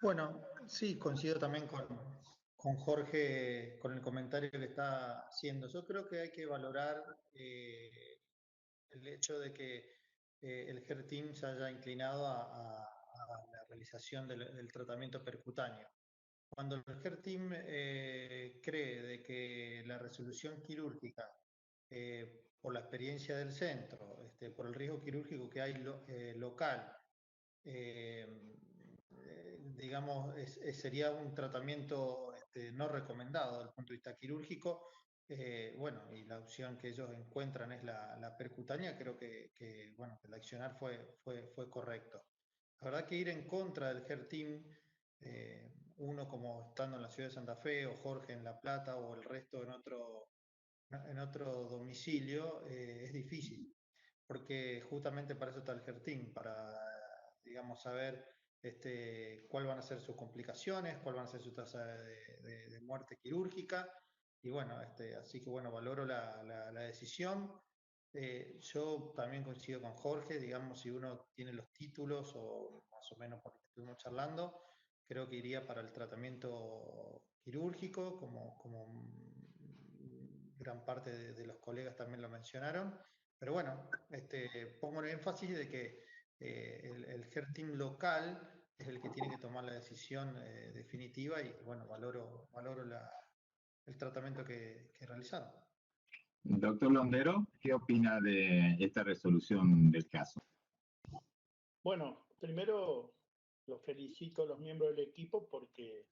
Bueno, sí, coincido también con Jorge, con el comentario que está haciendo. Yo creo que hay que valorar el hecho de que el HER-TIM se haya inclinado a la realización del tratamiento percutáneo. Cuando el HER-TIM cree de que la resolución quirúrgica, por la experiencia del centro, por el riesgo quirúrgico que hay local, digamos, sería un tratamiento no recomendado desde el punto de vista quirúrgico, Bueno, y la opción que ellos encuentran es la percutánea, creo que bueno, que el accionar fue correcto. La verdad que ir en contra del HER-Team, uno como estando en la ciudad de Santa Fe, o Jorge en La Plata, o el resto en otro domicilio, es difícil, porque justamente para eso está el HER-Team, para, digamos, saber cuáles van a ser sus complicaciones, cuál van a ser su tasa de muerte quirúrgica, y bueno, así que bueno, valoro la decisión. Yo también coincido con Jorge, digamos, si uno tiene los títulos, o más o menos por lo que estuvimos charlando, creo que iría para el tratamiento quirúrgico, como gran parte de los colegas también lo mencionaron. Pero bueno, pongo el énfasis de que el HER-Team local es el que tiene que tomar la decisión definitiva, y bueno, valoro el tratamiento que realizaron.
Doctor Londero, ¿qué opina de esta resolución del caso?
Bueno, primero los felicito a los miembros del equipo porque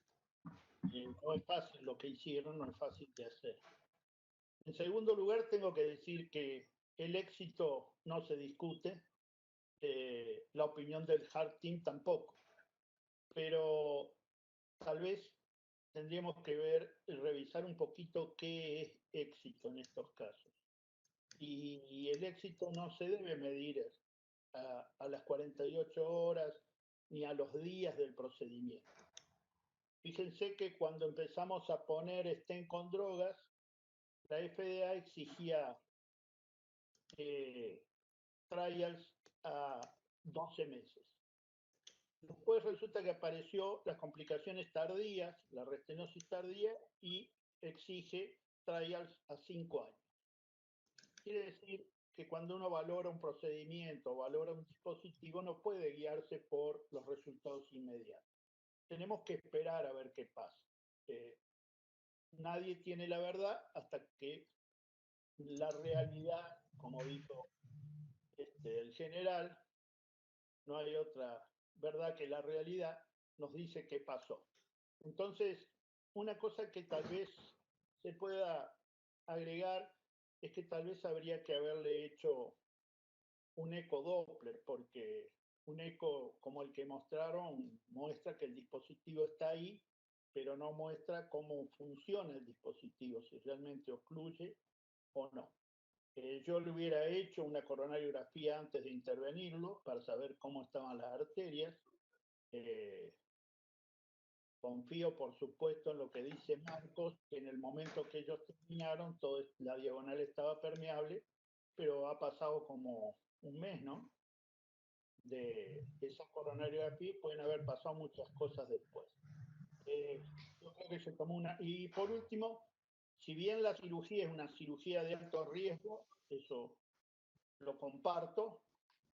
no es fácil lo que hicieron, no es fácil de hacer. En segundo lugar, tengo que decir que el éxito no se discute, la opinión del HER-Team tampoco, pero tal vez tendríamos que revisar un poquito qué es éxito en estos casos. Y el éxito no se debe medir a las 48 horas ni a los días del procedimiento. Fíjense que cuando empezamos a poner stent con drogas, la FDA exigía trials a 12 meses. Después resulta que apareció las complicaciones tardías, la restenosis tardía, y exige trials a 5 años. Quiere decir que cuando uno valora un procedimiento, valora un dispositivo, no puede guiarse por los resultados inmediatos. Tenemos que esperar a ver qué pasa. Nadie tiene la verdad hasta que la realidad, como dijo el general, no hay otra verdad que la realidad, nos dice qué pasó. Entonces, una cosa que tal vez se pueda agregar es que tal vez habría que haberle hecho un eco Doppler, porque un eco como el que mostraron muestra que el dispositivo está ahí, pero no muestra cómo funciona el dispositivo, si realmente ocluye o no. Yo le hubiera hecho una coronariografía antes de intervenirlo para saber cómo estaban las arterias. Confío, por supuesto, en lo que dice Marcos, que en el momento que ellos terminaron, la diagonal estaba permeable, pero ha pasado como un mes, ¿no? De esa coronariografía, pueden haber pasado muchas cosas después. Yo creo que se tomó una. Y por último, si bien la cirugía es una cirugía de alto riesgo, eso lo comparto,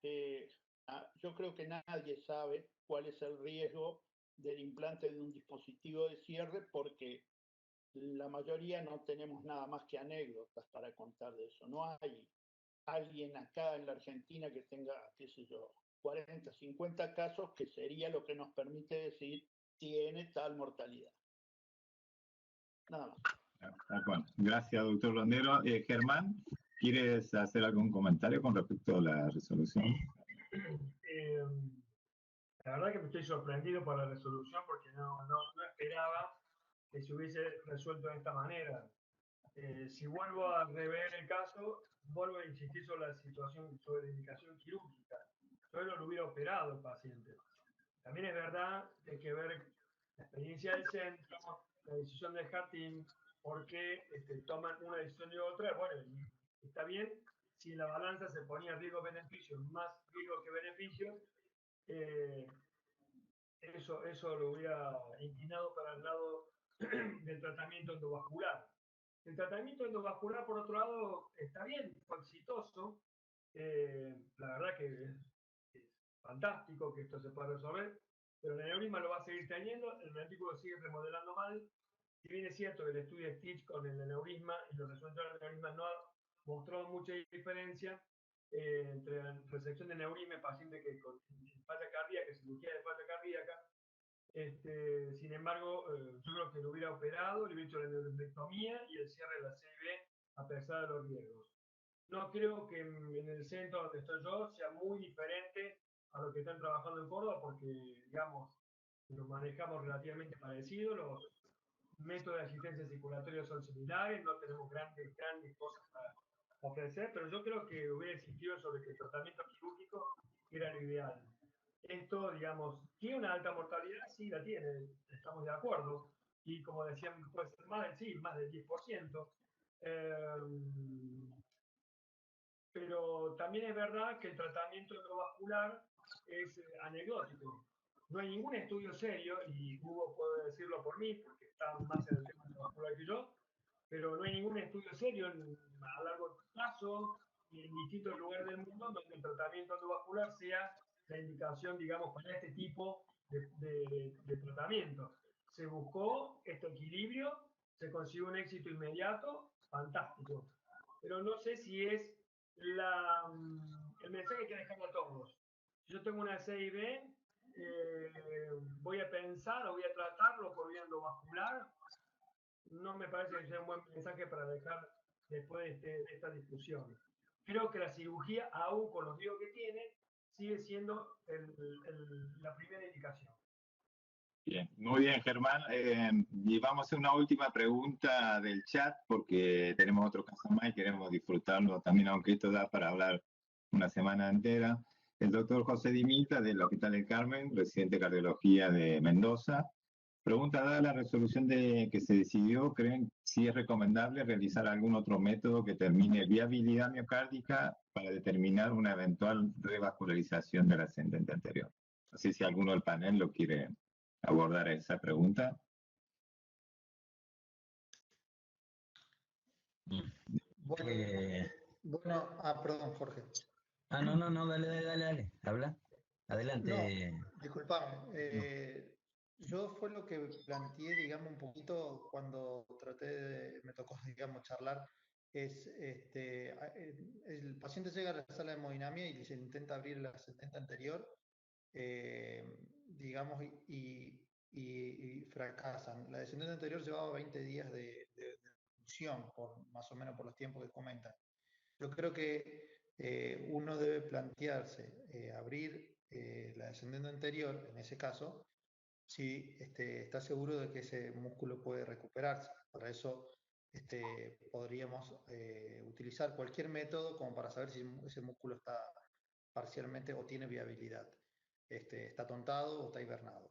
yo creo que nadie sabe cuál es el riesgo del implante de un dispositivo de cierre, porque la mayoría no tenemos nada más que anécdotas para contar de eso. No hay alguien acá en la Argentina que tenga, qué sé yo, 40, 50 casos, que sería lo que nos permite decir tiene tal mortalidad. Nada más.
Bueno, gracias, doctor Londero. Germán, ¿quieres hacer algún comentario con respecto a la resolución?
La verdad que me estoy sorprendido por la resolución, porque no esperaba que se hubiese resuelto de esta manera. Si vuelvo a rever el caso, vuelvo a insistir sobre la situación, sobre la indicación quirúrgica. Yo no lo hubiera operado el paciente. También es verdad que hay que ver la experiencia del centro, la decisión del HER-Team, por qué toman una decisión y otra. Bueno, y está bien, si en la balanza se ponía riesgo-beneficio, más riesgo que beneficio, eso lo hubiera inclinado para el lado del tratamiento endovascular. El tratamiento endovascular, por otro lado, está bien, fue exitoso. La verdad que es fantástico que esto se pueda resolver, pero el aneurisma lo va a seguir teniendo, el ventrículo sigue remodelando mal. Si bien es cierto que el estudio Stitch con el aneurisma y los resultados del aneurisma no ha mostrado mucha diferencia entre resección de aneurisma en pacientes que con falla cardíaca, cirugía de falla cardíaca, Sin embargo, yo creo que lo hubiera operado, le hubiera hecho la neuroendolectomía y el cierre de la CIB a pesar de los riesgos. No creo que en el centro donde estoy yo sea muy diferente a lo que están trabajando en Córdoba, porque, digamos, lo manejamos relativamente parecido, los métodos de asistencia circulatoria son similares, no tenemos grandes cosas para ofrecer, pero yo creo que hubiera insistido sobre que el tratamiento quirúrgico era lo ideal. Esto, digamos, ¿tiene una alta mortalidad? Sí, la tiene, estamos de acuerdo. Y como decían, puede ser más del 10%. Pero también es verdad que el tratamiento endovascular es anecdótico. No hay ningún estudio serio, y Hugo puede decirlo por mí, porque está más en el tema endovascular que yo, pero no hay ningún estudio serio a largo plazo en distintos lugares del mundo donde el tratamiento endovascular sea la indicación, digamos, para este tipo de tratamiento. Se buscó este equilibrio, se consiguió un éxito inmediato, fantástico. Pero no sé si es el mensaje que hay que dejarle a todos. Si yo tengo una CIB, voy a pensar o voy a tratarlo por vía endovascular. No me parece que sea un buen mensaje para dejar después de esta discusión. Creo que la cirugía, aún con los riesgos que tiene, sigue siendo la primera indicación.
Bien, muy bien, Germán. Y vamos a hacer una última pregunta del chat porque tenemos otro caso más y queremos disfrutarlo también, aunque esto da para hablar una semana entera. El doctor José Dimita del Hospital del Carmen, residente de cardiología de Mendoza, pregunta, dada la resolución que se decidió, ¿creen si es recomendable realizar algún otro método que determine viabilidad miocárdica para determinar una eventual revascularización del ascendente anterior? No sé si alguno del panel lo quiere abordar esa pregunta.
Perdón, Jorge.
No, dale, habla. Adelante.
No, disculpame. Yo fue lo que planteé, digamos, un poquito cuando me tocó, digamos, charlar, el paciente llega a la sala de hemodinamia y se intenta abrir el ascendente anterior, digamos, y fracasan. La descendente anterior llevaba 20 días de función, más o menos por los tiempos que comentan. Yo creo que uno debe plantearse abrir la descendente anterior, en ese caso, si está seguro de que ese músculo puede recuperarse. Para eso podríamos utilizar cualquier método como para saber si ese músculo está parcialmente o tiene viabilidad. Está tontado o está hibernado.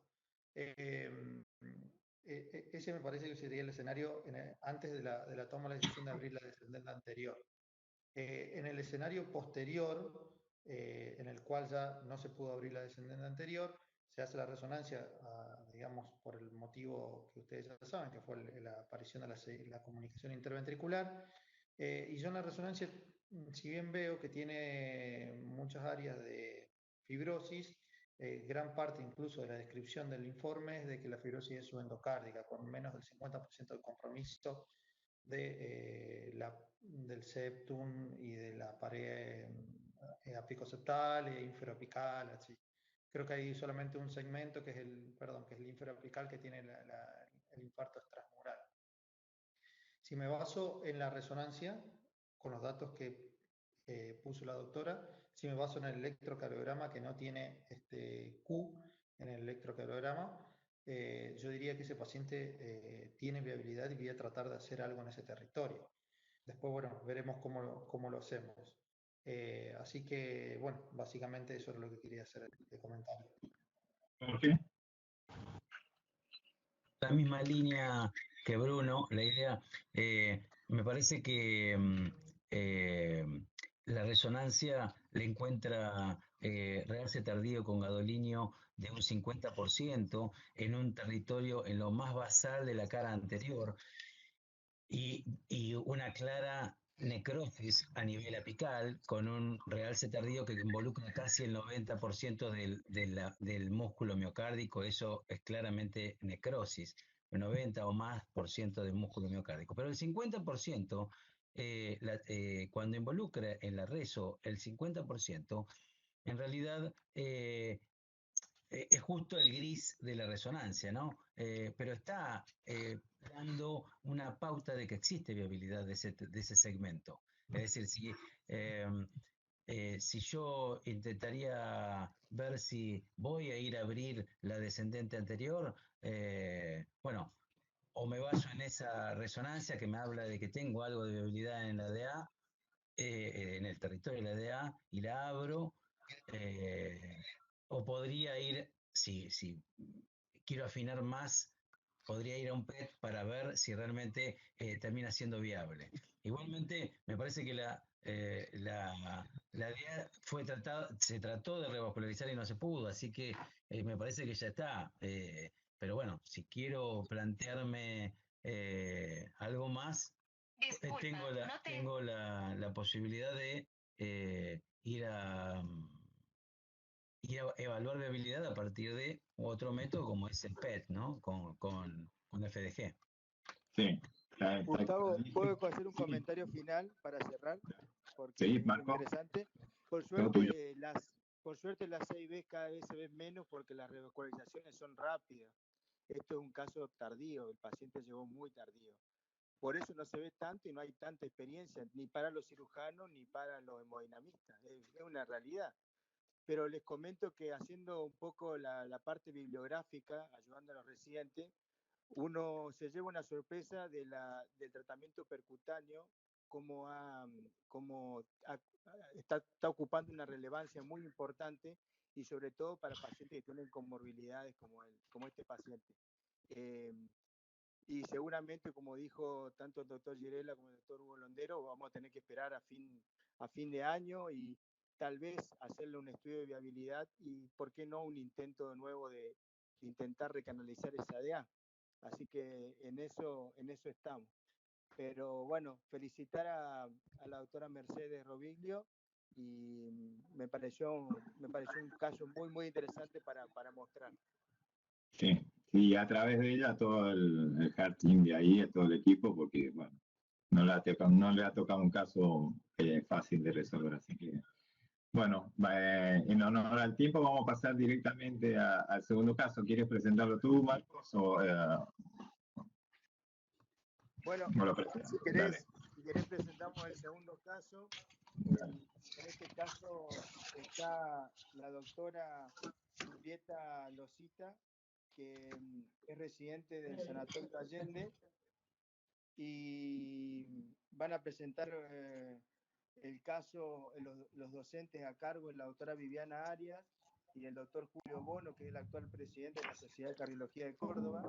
Ese me parece que sería el escenario antes de la toma de la decisión de abrir la descendente anterior. En el escenario posterior, en el cual ya no se pudo abrir la descendente anterior, se hace la resonancia, digamos, por el motivo que ustedes ya saben, que fue la aparición de la comunicación interventricular. Y yo en la resonancia, si bien veo que tiene muchas áreas de fibrosis, gran parte incluso de la descripción del informe es de que la fibrosis es subendocárdica, con menos del 50% de compromiso del septum y de la pared apicoseptal e inferoapical, así. Creo que hay solamente un segmento que es el inferoapical que tiene el infarto extramural. Si me baso en la resonancia, con los datos que puso la doctora, si me baso en el electrocardiograma que no tiene Q en el electrocardiograma, yo diría que ese paciente tiene viabilidad y voy a tratar de hacer algo en ese territorio. Después, bueno, veremos cómo lo hacemos. Así que, bueno, básicamente eso es lo que quería hacer de comentario.
¿Jorge?
La misma línea que Bruno, la idea, me parece que la resonancia le encuentra realce tardío con gadolinio de un 50% en un territorio en lo más basal de la cara anterior y una clara necrosis a nivel apical con un realce tardío que involucra casi el 90% del músculo miocárdico. Eso es claramente necrosis, el 90 o más por ciento del músculo miocárdico. Pero el 50%, cuando involucra en la reso el 50%, en realidad es justo el gris de la resonancia, ¿no? Pero está dando una pauta de que existe viabilidad de ese segmento. Es decir, si yo intentaría ver si voy a ir a abrir la descendente anterior, bueno, o me baso en esa resonancia que me habla de que tengo algo de viabilidad en la DA, en el territorio de la DA, y la abro, o podría ir, si quiero afinar más, podría ir a un PET para ver si realmente termina siendo viable. Igualmente, me parece que la DEA se trató de revascularizar y no se pudo, así que me parece que ya está. Pero bueno, si quiero plantearme algo más, tengo la posibilidad de ir a evaluar viabilidad a partir de otro método como es el PET, ¿no? Con FDG.
Sí.
Gustavo, ¿puedo hacer un comentario final para cerrar? Porque
Sí,
es muy
Marco.
interesante. Por
Todo tuyo.
suerte las CIB cada vez se ven menos porque las revascularizaciones son rápidas. Esto es un caso tardío, el paciente llegó muy tardío. Por eso no se ve tanto y no hay tanta experiencia, ni para los cirujanos ni para los hemodinamistas. Es una realidad. Pero les comento que haciendo un poco la parte bibliográfica, ayudando a los residentes, uno se lleva una sorpresa del tratamiento percutáneo, está ocupando una relevancia muy importante y sobre todo para pacientes que tienen comorbilidades como este paciente. Y seguramente, como dijo tanto el doctor Girela como el doctor Hugo Londero, vamos a tener que esperar a fin de año y tal vez hacerle un estudio de viabilidad y, ¿por qué no, un intento nuevo de intentar recanalizar esa DA? Así que en eso estamos. Pero bueno, felicitar a la doctora Mercedes Roviglio y me pareció un caso muy, muy interesante para mostrar.
Sí, y a través de ella todo el Heart Team de ahí, a todo el equipo, porque bueno, no le ha tocado un caso fácil de resolver, así que bueno, en honor al tiempo vamos a pasar directamente al segundo caso. ¿Quieres presentarlo tú, Marcos?
Bueno, si querés presentamos el segundo caso. En este caso está la doctora Julieta Losita, que es residente del Sanatorio Allende, y van a presentar el caso, los docentes a cargo, la doctora Viviana Arias y el doctor Julio Bono, que es el actual presidente de la Sociedad de Cardiología de Córdoba,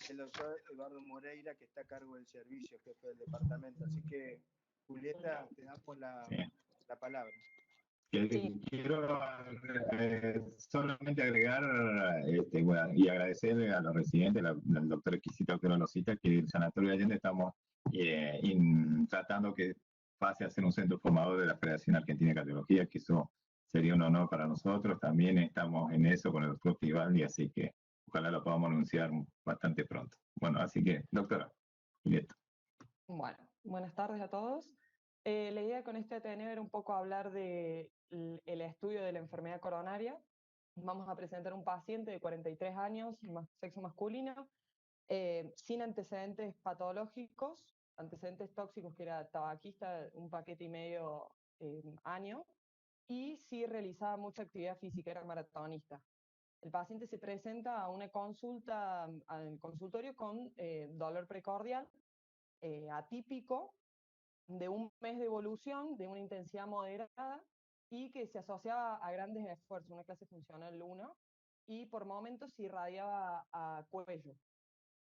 y el doctor Eduardo Moreira, que está a cargo del servicio, jefe del departamento. Así que, Julieta, te damos la palabra.
Quiero solamente agregar y agradecerle a los residentes, al doctor exquisito doctor Losita, que el Sanatorio de Allende estamos tratando que pase a ser un centro formador de la Federación Argentina de Cardiología, que eso sería un honor para nosotros. También estamos en eso con el doctor Tibaldi, así que ojalá lo podamos anunciar bastante pronto. Bueno, así que, doctora, Julieta.
Bueno, buenas tardes a todos. La idea con este Ateneo era un poco hablar del estudio de la enfermedad coronaria. Vamos a presentar un paciente de 43 años, sexo masculino, sin antecedentes patológicos, antecedentes tóxicos, que era tabaquista, 1,5 paquetes año, y sí realizaba mucha actividad física, era maratonista. El paciente se presenta a una consulta al consultorio con dolor precordial, atípico, de 1 mes de evolución, de una intensidad moderada y que se asociaba a grandes esfuerzos, una clase funcional 1, y por momentos se irradiaba a cuello.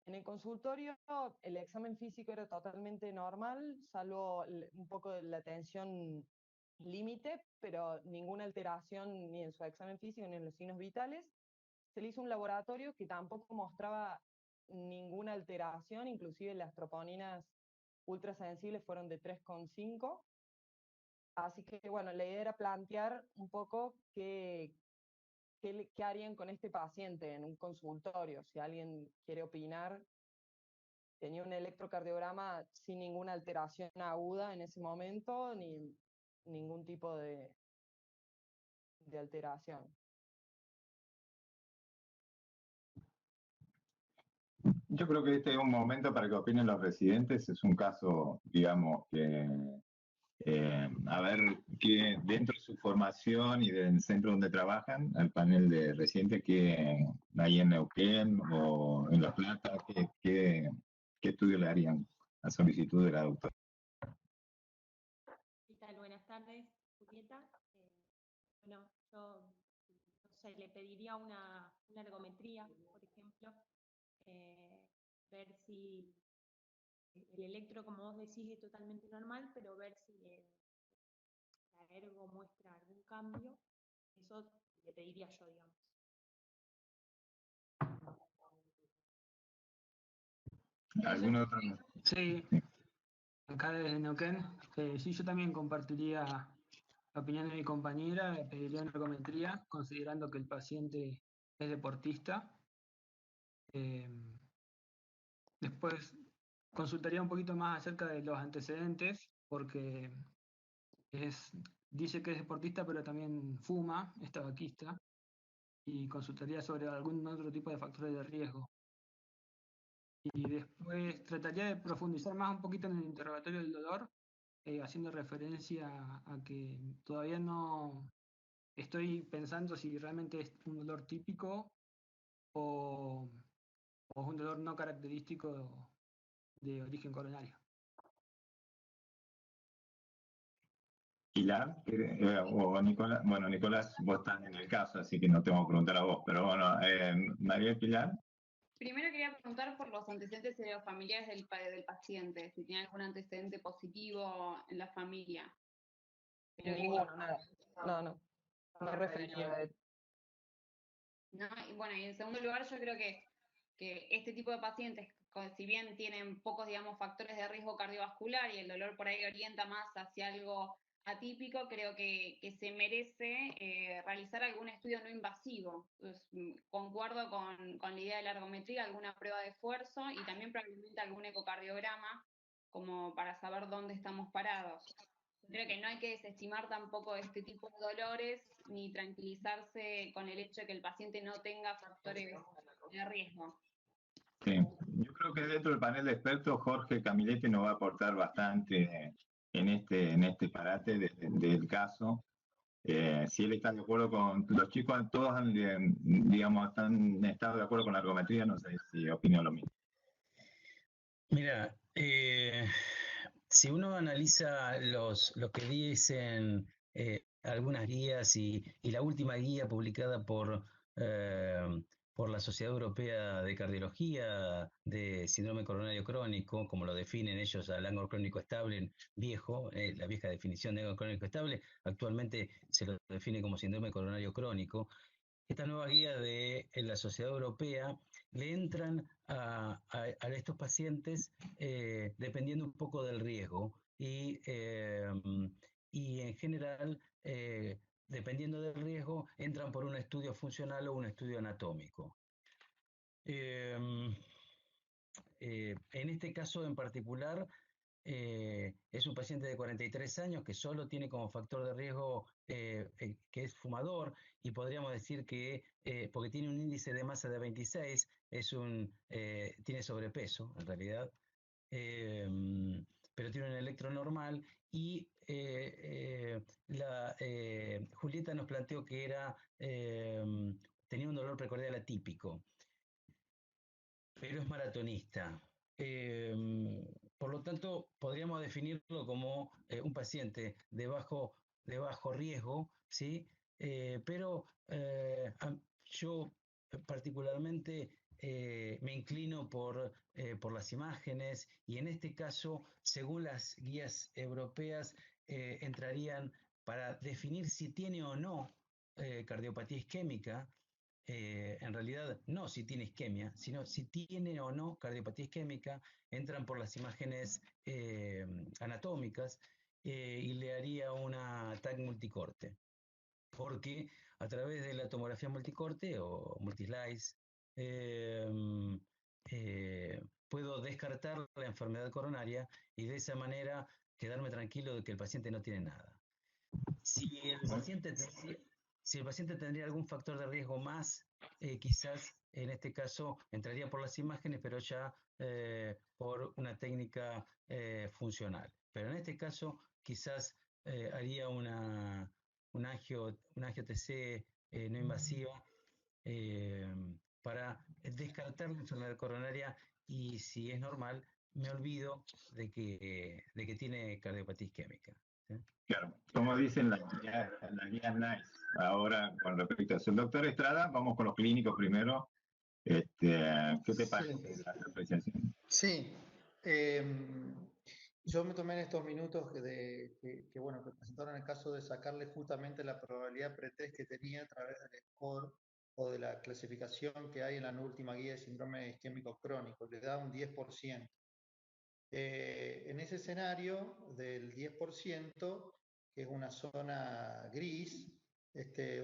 En el consultorio el examen físico era totalmente normal, salvo un poco de la tensión límite, pero ninguna alteración ni en su examen físico ni en los signos vitales. Se le hizo un laboratorio que tampoco mostraba ninguna alteración, inclusive las troponinas ultrasensibles fueron de 3,5. Así que, bueno, la idea era plantear un poco qué harían con este paciente en un consultorio. Si alguien quiere opinar, tenía un electrocardiograma sin ninguna alteración aguda en ese momento, ni ningún tipo de alteración.
Yo creo que este es un momento para que opinen los residentes. Es un caso, digamos, que a ver que dentro de su formación y del centro donde trabajan, al panel de residentes que hay en Neuquén o en La Plata, ¿qué estudio le harían a solicitud de la doctora?
¿Qué tal? Buenas tardes, Julieta. Bueno, yo no sé, le pediría una ergometría, por ejemplo, ver si el electro, como vos decís, es totalmente normal, pero ver si la ergo muestra algún cambio. Eso le pediría yo, digamos.
¿Algún otro?
Sí, acá desde Neuquén, sí, yo también compartiría la opinión de mi compañera, pediría una ergometría, considerando que el paciente es deportista. Después consultaría un poquito más acerca de los antecedentes, porque dice que es deportista, pero también fuma, es tabaquista, y consultaría sobre algún otro tipo de factores de riesgo. Y después trataría de profundizar más un poquito en el interrogatorio del dolor, haciendo referencia a que todavía no estoy pensando si realmente es un dolor típico o es un dolor no característico de origen coronario.
Pilar, o Nicolás, bueno, Nicolás, vos estás en el caso, así que no te vamos a preguntar a vos, pero bueno, María Pilar.
Primero quería preguntar por los antecedentes de los familiares del paciente, si tiene algún antecedente positivo en la familia.
Ninguno, nada. No referiría a él.
¿No? Y bueno, y en segundo lugar, yo creo que este tipo de pacientes, si bien tienen pocos, digamos, factores de riesgo cardiovascular y el dolor por ahí orienta más hacia algo atípico, creo que se merece realizar algún estudio no invasivo. Entonces, concuerdo con la idea de la ergometría, alguna prueba de esfuerzo y también probablemente algún ecocardiograma como para saber dónde estamos parados. Creo que no hay que desestimar tampoco este tipo de dolores ni tranquilizarse con el hecho de que el paciente no tenga factores de riesgo.
Sí, yo creo que dentro del panel de expertos, Jorge Camilletti nos va a aportar bastante en este parate del caso. Si él está de acuerdo con los chicos, todos digamos, han estado de acuerdo con la ergometría, no sé si opina lo mismo.
Mira, si uno analiza lo que dicen algunas guías y la última guía publicada por la Sociedad Europea de Cardiología de síndrome coronario crónico, como lo definen ellos al ángulo crónico estable viejo, la vieja definición de ángulo crónico estable, actualmente se lo define como síndrome coronario crónico. Esta nueva guía de la Sociedad Europea le entran a estos pacientes dependiendo un poco del riesgo y en general, dependiendo del riesgo, entran por un estudio funcional o un estudio anatómico. En este caso en particular, es un paciente de 43 años que solo tiene como factor de riesgo que es fumador y podríamos decir que porque tiene un índice de masa de 26, tiene sobrepeso en realidad, pero tiene un electro normal y Julieta nos planteó que tenía un dolor precordial atípico, pero es maratonista. Por lo tanto, podríamos definirlo como un paciente de bajo riesgo, ¿sí? Pero yo particularmente me inclino por las imágenes y en este caso, según las guías europeas, entrarían para definir si tiene o no cardiopatía isquémica. En realidad no si tiene isquemia, sino si tiene o no cardiopatía isquémica, entran por las imágenes anatómicas y le haría una TAC multicorte, porque a través de la tomografía multicorte o multislice puedo descartar la enfermedad coronaria y de esa manera quedarme tranquilo de que el paciente no tiene nada. Si el paciente Si el paciente tendría algún factor de riesgo más, quizás en este caso entraría por las imágenes, pero ya por una técnica funcional. Pero en este caso quizás haría una angio-TC no invasiva para descartar la enfermedad coronaria y si es normal, me olvido de que tiene cardiopatía isquémica. ¿Sí?
Claro, como dicen las guías NICE. Ahora, con respecto a eso, el doctor Estrada, vamos con los clínicos primero. ¿Qué te parece la apreciación?
Sí, yo me tomé en estos minutos que presentaron el caso de sacarle justamente la probabilidad pretest que tenía a través del score o de la clasificación que hay en la última guía de síndrome isquémico crónico, le da un 10%. En ese escenario del 10%, que es una zona gris,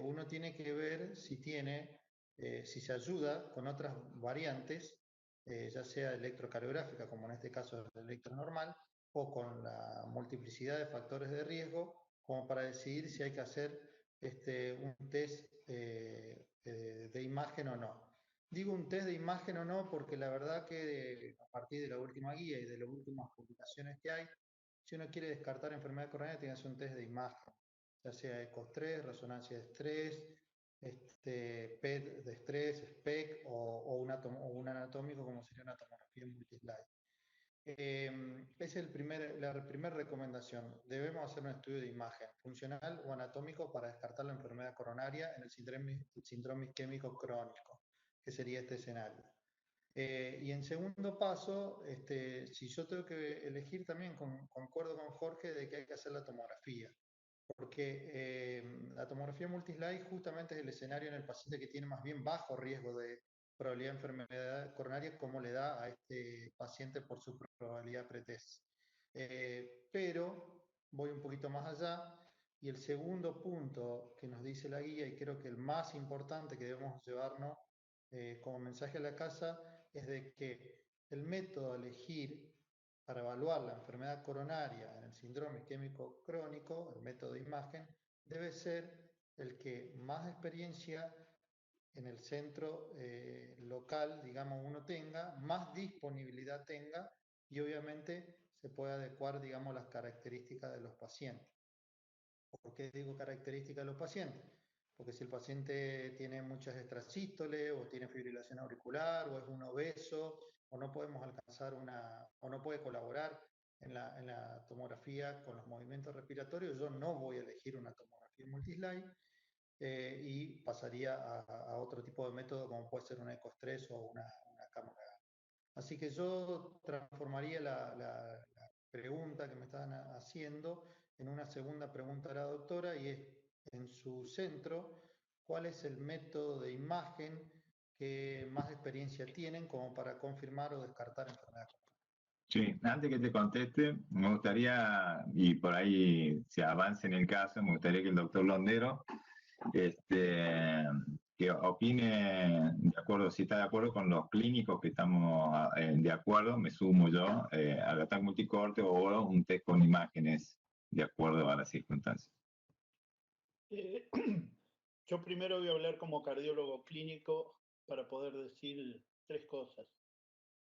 uno tiene que ver si si se ayuda con otras variantes, ya sea electrocardiográfica, como en este caso el electronormal, o con la multiplicidad de factores de riesgo, como para decidir si hay que hacer un test de imagen o no. Digo un test de imagen o no porque la verdad que a partir de la última guía y de las últimas publicaciones que hay, si uno quiere descartar enfermedad coronaria tiene que hacer un test de imagen, ya sea ecoestrés, resonancia de estrés, PET de estrés, SPEC o un anatómico como sería una tomografía multislide. Es la primera recomendación. Debemos hacer un estudio de imagen funcional o anatómico para descartar la enfermedad coronaria en el síndrome isquémico crónico, que sería este escenario. Y en segundo paso, si yo tengo que elegir también, concuerdo con Jorge de que hay que hacer la tomografía, porque la tomografía multislide justamente es el escenario en el paciente que tiene más bien bajo riesgo de probabilidad de enfermedad coronaria, como le da a este paciente por su probabilidad pretest. Pero voy un poquito más allá, y el segundo punto que nos dice la guía, y creo que el más importante que debemos llevarnos como mensaje a la casa, es de que el método a elegir para evaluar la enfermedad coronaria en el síndrome isquémico crónico, el método de imagen, debe ser el que más experiencia en el centro local, digamos, uno tenga, más disponibilidad tenga y obviamente se puede adecuar, digamos, las características de los pacientes. ¿Por qué digo características de los pacientes? Porque si el paciente tiene muchas extrasístoles o tiene fibrilación auricular o es un obeso o no podemos alcanzar o no puede colaborar en la tomografía con los movimientos respiratorios, yo no voy a elegir una tomografía multislide y pasaría a otro tipo de método como puede ser un ecoestrés o una cámara. Así que yo transformaría la pregunta que me estaban haciendo en una segunda pregunta a la doctora, y es, en su centro, ¿cuál es el método de imagen que más experiencia tienen como para confirmar o descartar enfermedad coronaria?
Sí, antes que te conteste, me gustaría, y por ahí se avance en el caso, me gustaría que el doctor Londero que opine de acuerdo, si está de acuerdo con los clínicos que estamos de acuerdo, me sumo yo al ataque multicorte o un test con imágenes de acuerdo a las circunstancias.
Yo primero voy a hablar como cardiólogo clínico para poder decir tres cosas.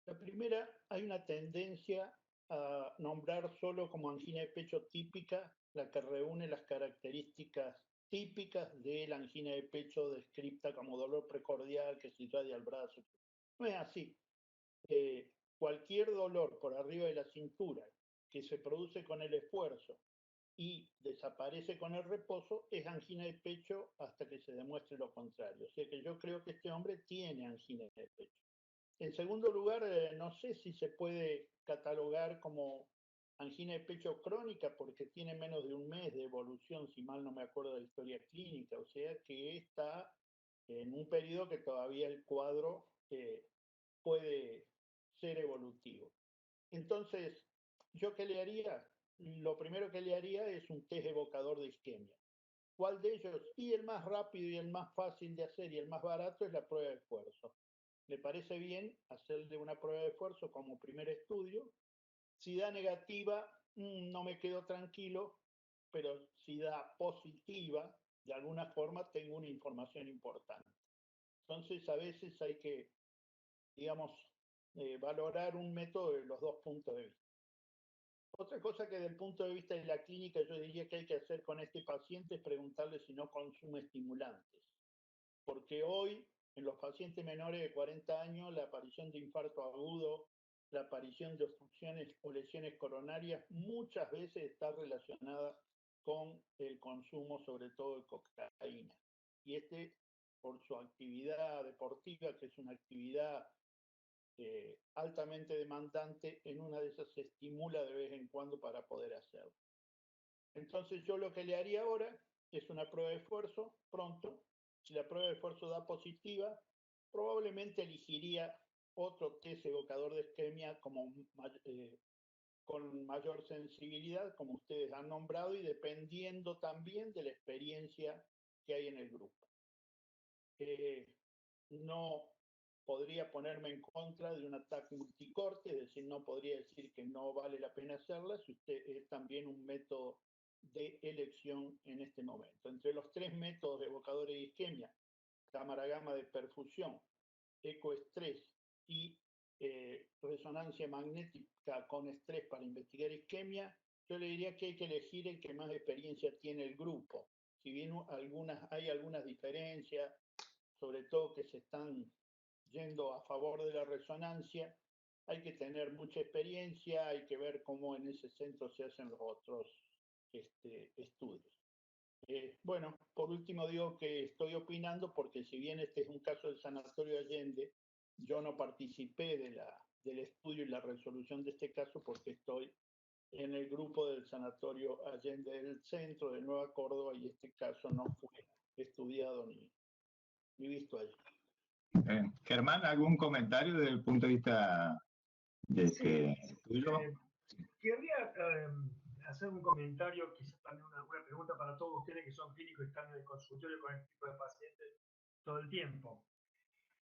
La primera, hay una tendencia a nombrar solo como angina de pecho típica la que reúne las características típicas de la angina de pecho descrita como dolor precordial que se irradia al brazo. No es así. Cualquier dolor por arriba de la cintura que se produce con el esfuerzo y desaparece con el reposo es angina de pecho hasta que se demuestre lo contrario. O sea que yo creo que este hombre tiene angina de pecho. En segundo lugar, no sé si se puede catalogar como angina de pecho crónica porque tiene menos de un mes de evolución, si mal no me acuerdo de la historia clínica, o sea que está en un periodo que todavía el cuadro puede ser evolutivo. Entonces, ¿yo qué le haría? Lo primero que le haría es un test evocador de isquemia. ¿Cuál de ellos? Y el más rápido y el más fácil de hacer y el más barato es la prueba de esfuerzo. ¿Le parece bien hacerle una prueba de esfuerzo como primer estudio? Si da negativa, no me quedo tranquilo, pero si da positiva, de alguna forma tengo una información importante. Entonces, a veces hay que, digamos, valorar un método de los dos puntos de vista. Otra cosa que desde el punto de vista de la clínica yo diría que hay que hacer con este paciente es preguntarle si no consume estimulantes. Porque hoy, en los pacientes menores de 40 años, la aparición de infarto agudo, la aparición de obstrucciones o lesiones coronarias muchas veces está relacionada con el consumo, sobre todo de cocaína. Y por su actividad deportiva, que es una actividad altamente demandante, en una de esas se estimula de vez en cuando para poder hacerlo. Entonces yo lo que le haría ahora es una prueba de esfuerzo pronto. Si la prueba de esfuerzo da positiva, probablemente elegiría otro test evocador de isquemia con mayor sensibilidad, como ustedes han nombrado, y dependiendo también de la experiencia que hay en el grupo. No podría ponerme en contra de un ataque multicorte, es decir, no podría decir que no vale la pena hacerla, si usted es también un método de elección en este momento. Entre los tres métodos evocadores de isquemia, cámara gamma de perfusión, ecoestrés y resonancia magnética con estrés para investigar isquemia, yo le diría que hay que elegir el que más experiencia tiene el grupo. Si bien hay algunas diferencias, sobre todo que se están yendo a favor de la resonancia, hay que tener mucha experiencia, hay que ver cómo en ese centro se hacen los otros estudios. Bueno, por último digo que estoy opinando porque si bien este es un caso del Sanatorio Allende, yo no participé del estudio y la resolución de este caso porque estoy en el grupo del Sanatorio Allende del Centro de Nueva Córdoba y este caso no fue estudiado ni visto allí.
Germán, ¿algún comentario desde el punto de vista de tuyo?
Querría hacer un comentario, quizás también una pregunta para todos ustedes que son clínicos y están en el consultorio con este tipo de pacientes todo el tiempo.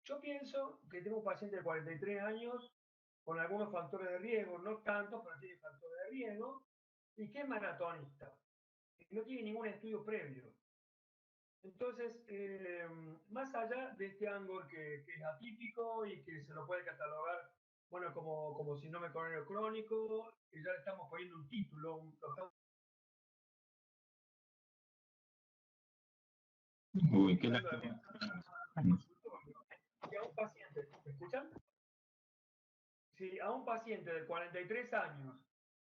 Yo pienso que tengo un paciente de 43 años con algunos factores de riesgo, no tantos, pero tiene factores de riesgo, y que es maratonista, y no tiene ningún estudio previo. Entonces, más allá de este ángulo que es atípico y que se lo puede catalogar, bueno, como síndrome coronario crónico, que ya le estamos poniendo un título,
Uy, qué lástima.
Y a un paciente, ¿me escuchan? Sí, a un paciente de 43 años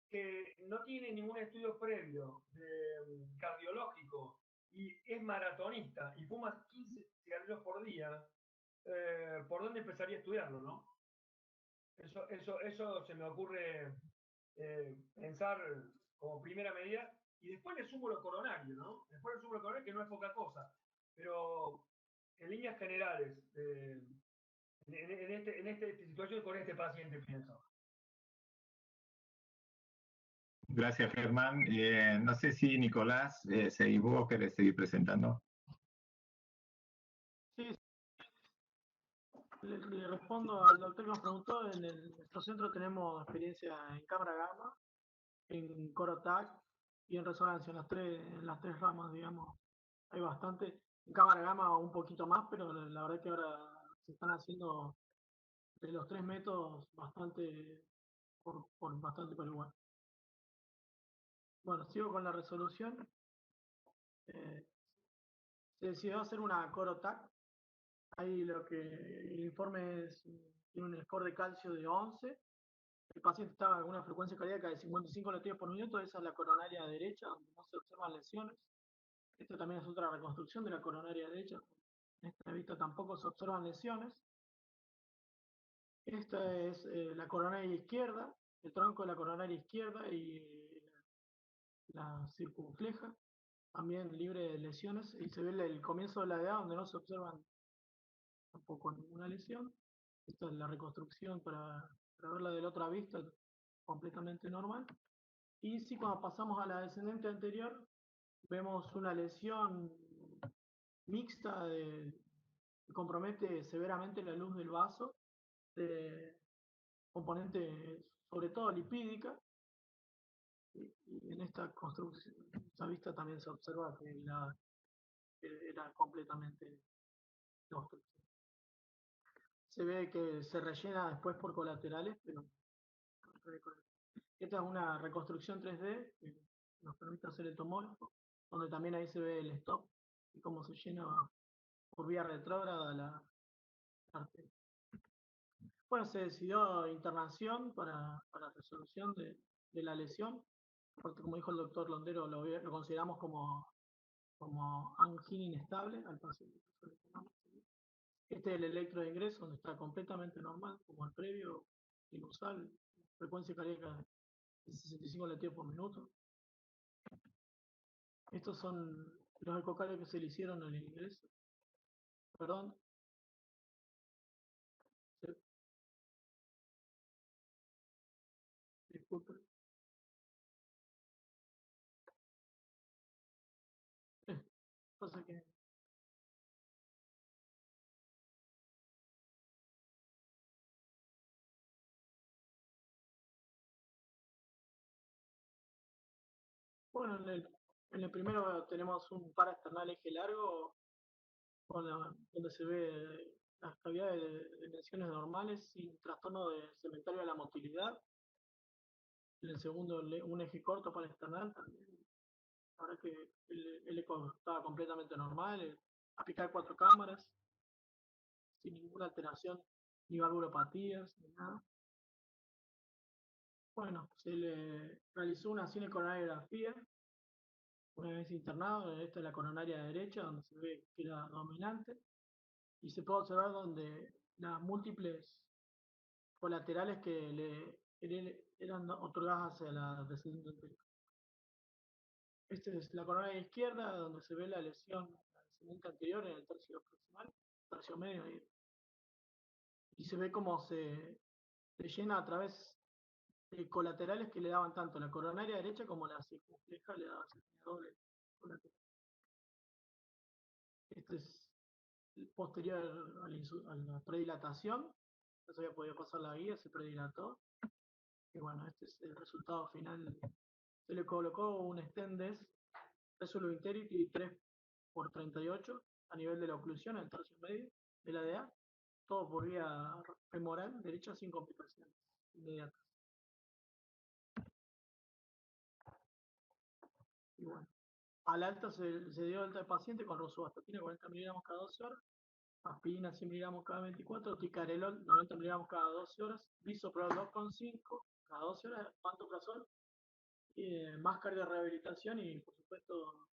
que no tiene ningún estudio previo cardiológico y es maratonista y fuma 15 cigarrillos por día, ¿por dónde empezaría a estudiarlo, no? Eso se me ocurre pensar como primera medida. Y después le sumo lo coronario, ¿no? Después le sumo lo coronario, que no es poca cosa. Pero en líneas generales, en esta situación con este paciente, pienso.
Gracias, Germán. No sé si Nicolás, seguís vos, querés seguir presentando.
Sí, le respondo al doctor que nos preguntó. En nuestro centro tenemos experiencia en cámara gamma, en corotac y en resonancia, en las tres ramas, digamos. Hay bastante. En cámara gamma un poquito más, pero la verdad que ahora se están haciendo de los tres métodos bastante por igual. Bueno, sigo con la resolución. Se decidió hacer una corotac. Ahí el informe tiene un score de calcio de 11. El paciente estaba con una frecuencia cardíaca de 55 latidos por minuto. Esa es la coronaria derecha, donde no se observan lesiones. Esta también es otra reconstrucción de la coronaria derecha. En esta vista tampoco se observan lesiones. Esta es la coronaria izquierda, el tronco de la coronaria izquierda y la circunfleja, también libre de lesiones. Y se ve el comienzo de la edad donde no se observan tampoco ninguna lesión. Esta es la reconstrucción para verla de la otra vista, completamente normal. Y sí, cuando pasamos a la descendente anterior, vemos una lesión mixta que compromete severamente la luz del vaso, de componente sobre todo lipídica. Y en esta construcción, esta vista también se observa que era completamente la obstrucción. Se ve que se rellena después por colaterales, pero esta es una reconstrucción 3D que nos permite hacer el tomógrafo, donde también ahí se ve el stop y cómo se llena por vía retrógrada la arteria. Bueno, se decidió internación para resolución de la lesión, porque como dijo el doctor Londero, lo consideramos como angina inestable al paciente. Este es el electro de ingreso, donde está completamente normal, como el previo, sinusal, frecuencia cardíaca de 65 latidos por minuto. Estos son los ecocardios que se le hicieron en el ingreso. Perdón. Sí. Disculpe. Pasa que bueno, en el primero tenemos un paraesternal eje largo donde se ve las cavidades de lesiones normales sin trastorno de cementario de la motilidad. En el segundo, un eje corto paraesternal también. La verdad que el eco estaba completamente normal. Aplicar 4 cámaras, sin ninguna alteración, ni valvulopatías, ni nada. Bueno, se le realizó una cinecoronariografía una vez internado. Esta es la coronaria derecha, donde se ve que era dominante. Y se puede observar donde las múltiples colaterales que eran otorgadas hacia la descendente anterior. Esta es la coronaria izquierda, donde se ve la lesión la descendente anterior en el tercio proximal, tercio medio ahí. Y se ve cómo se llena a través de colaterales que le daban tanto la coronaria derecha como la circunfleja, le daban doble colateral. Este es posterior a la predilatación. No se había podido pasar la guía, se predilató. Y bueno, este es el resultado final. Se le colocó un Stendes Resolute Integrity 3x38 a nivel de la oclusión, el tercio medio de la DA, todo por vía femoral derecha sin complicaciones inmediatas. Y bueno, al alta se dio alta de paciente con rosuvastatina 40 miligramos cada 12 horas, aspirina 100 miligramos cada 24, ticarelol 90 miligramos cada 12 horas, bisoprolol 2,5 cada 12 horas, pantoprazol, más cardiorrehabilitación y por supuesto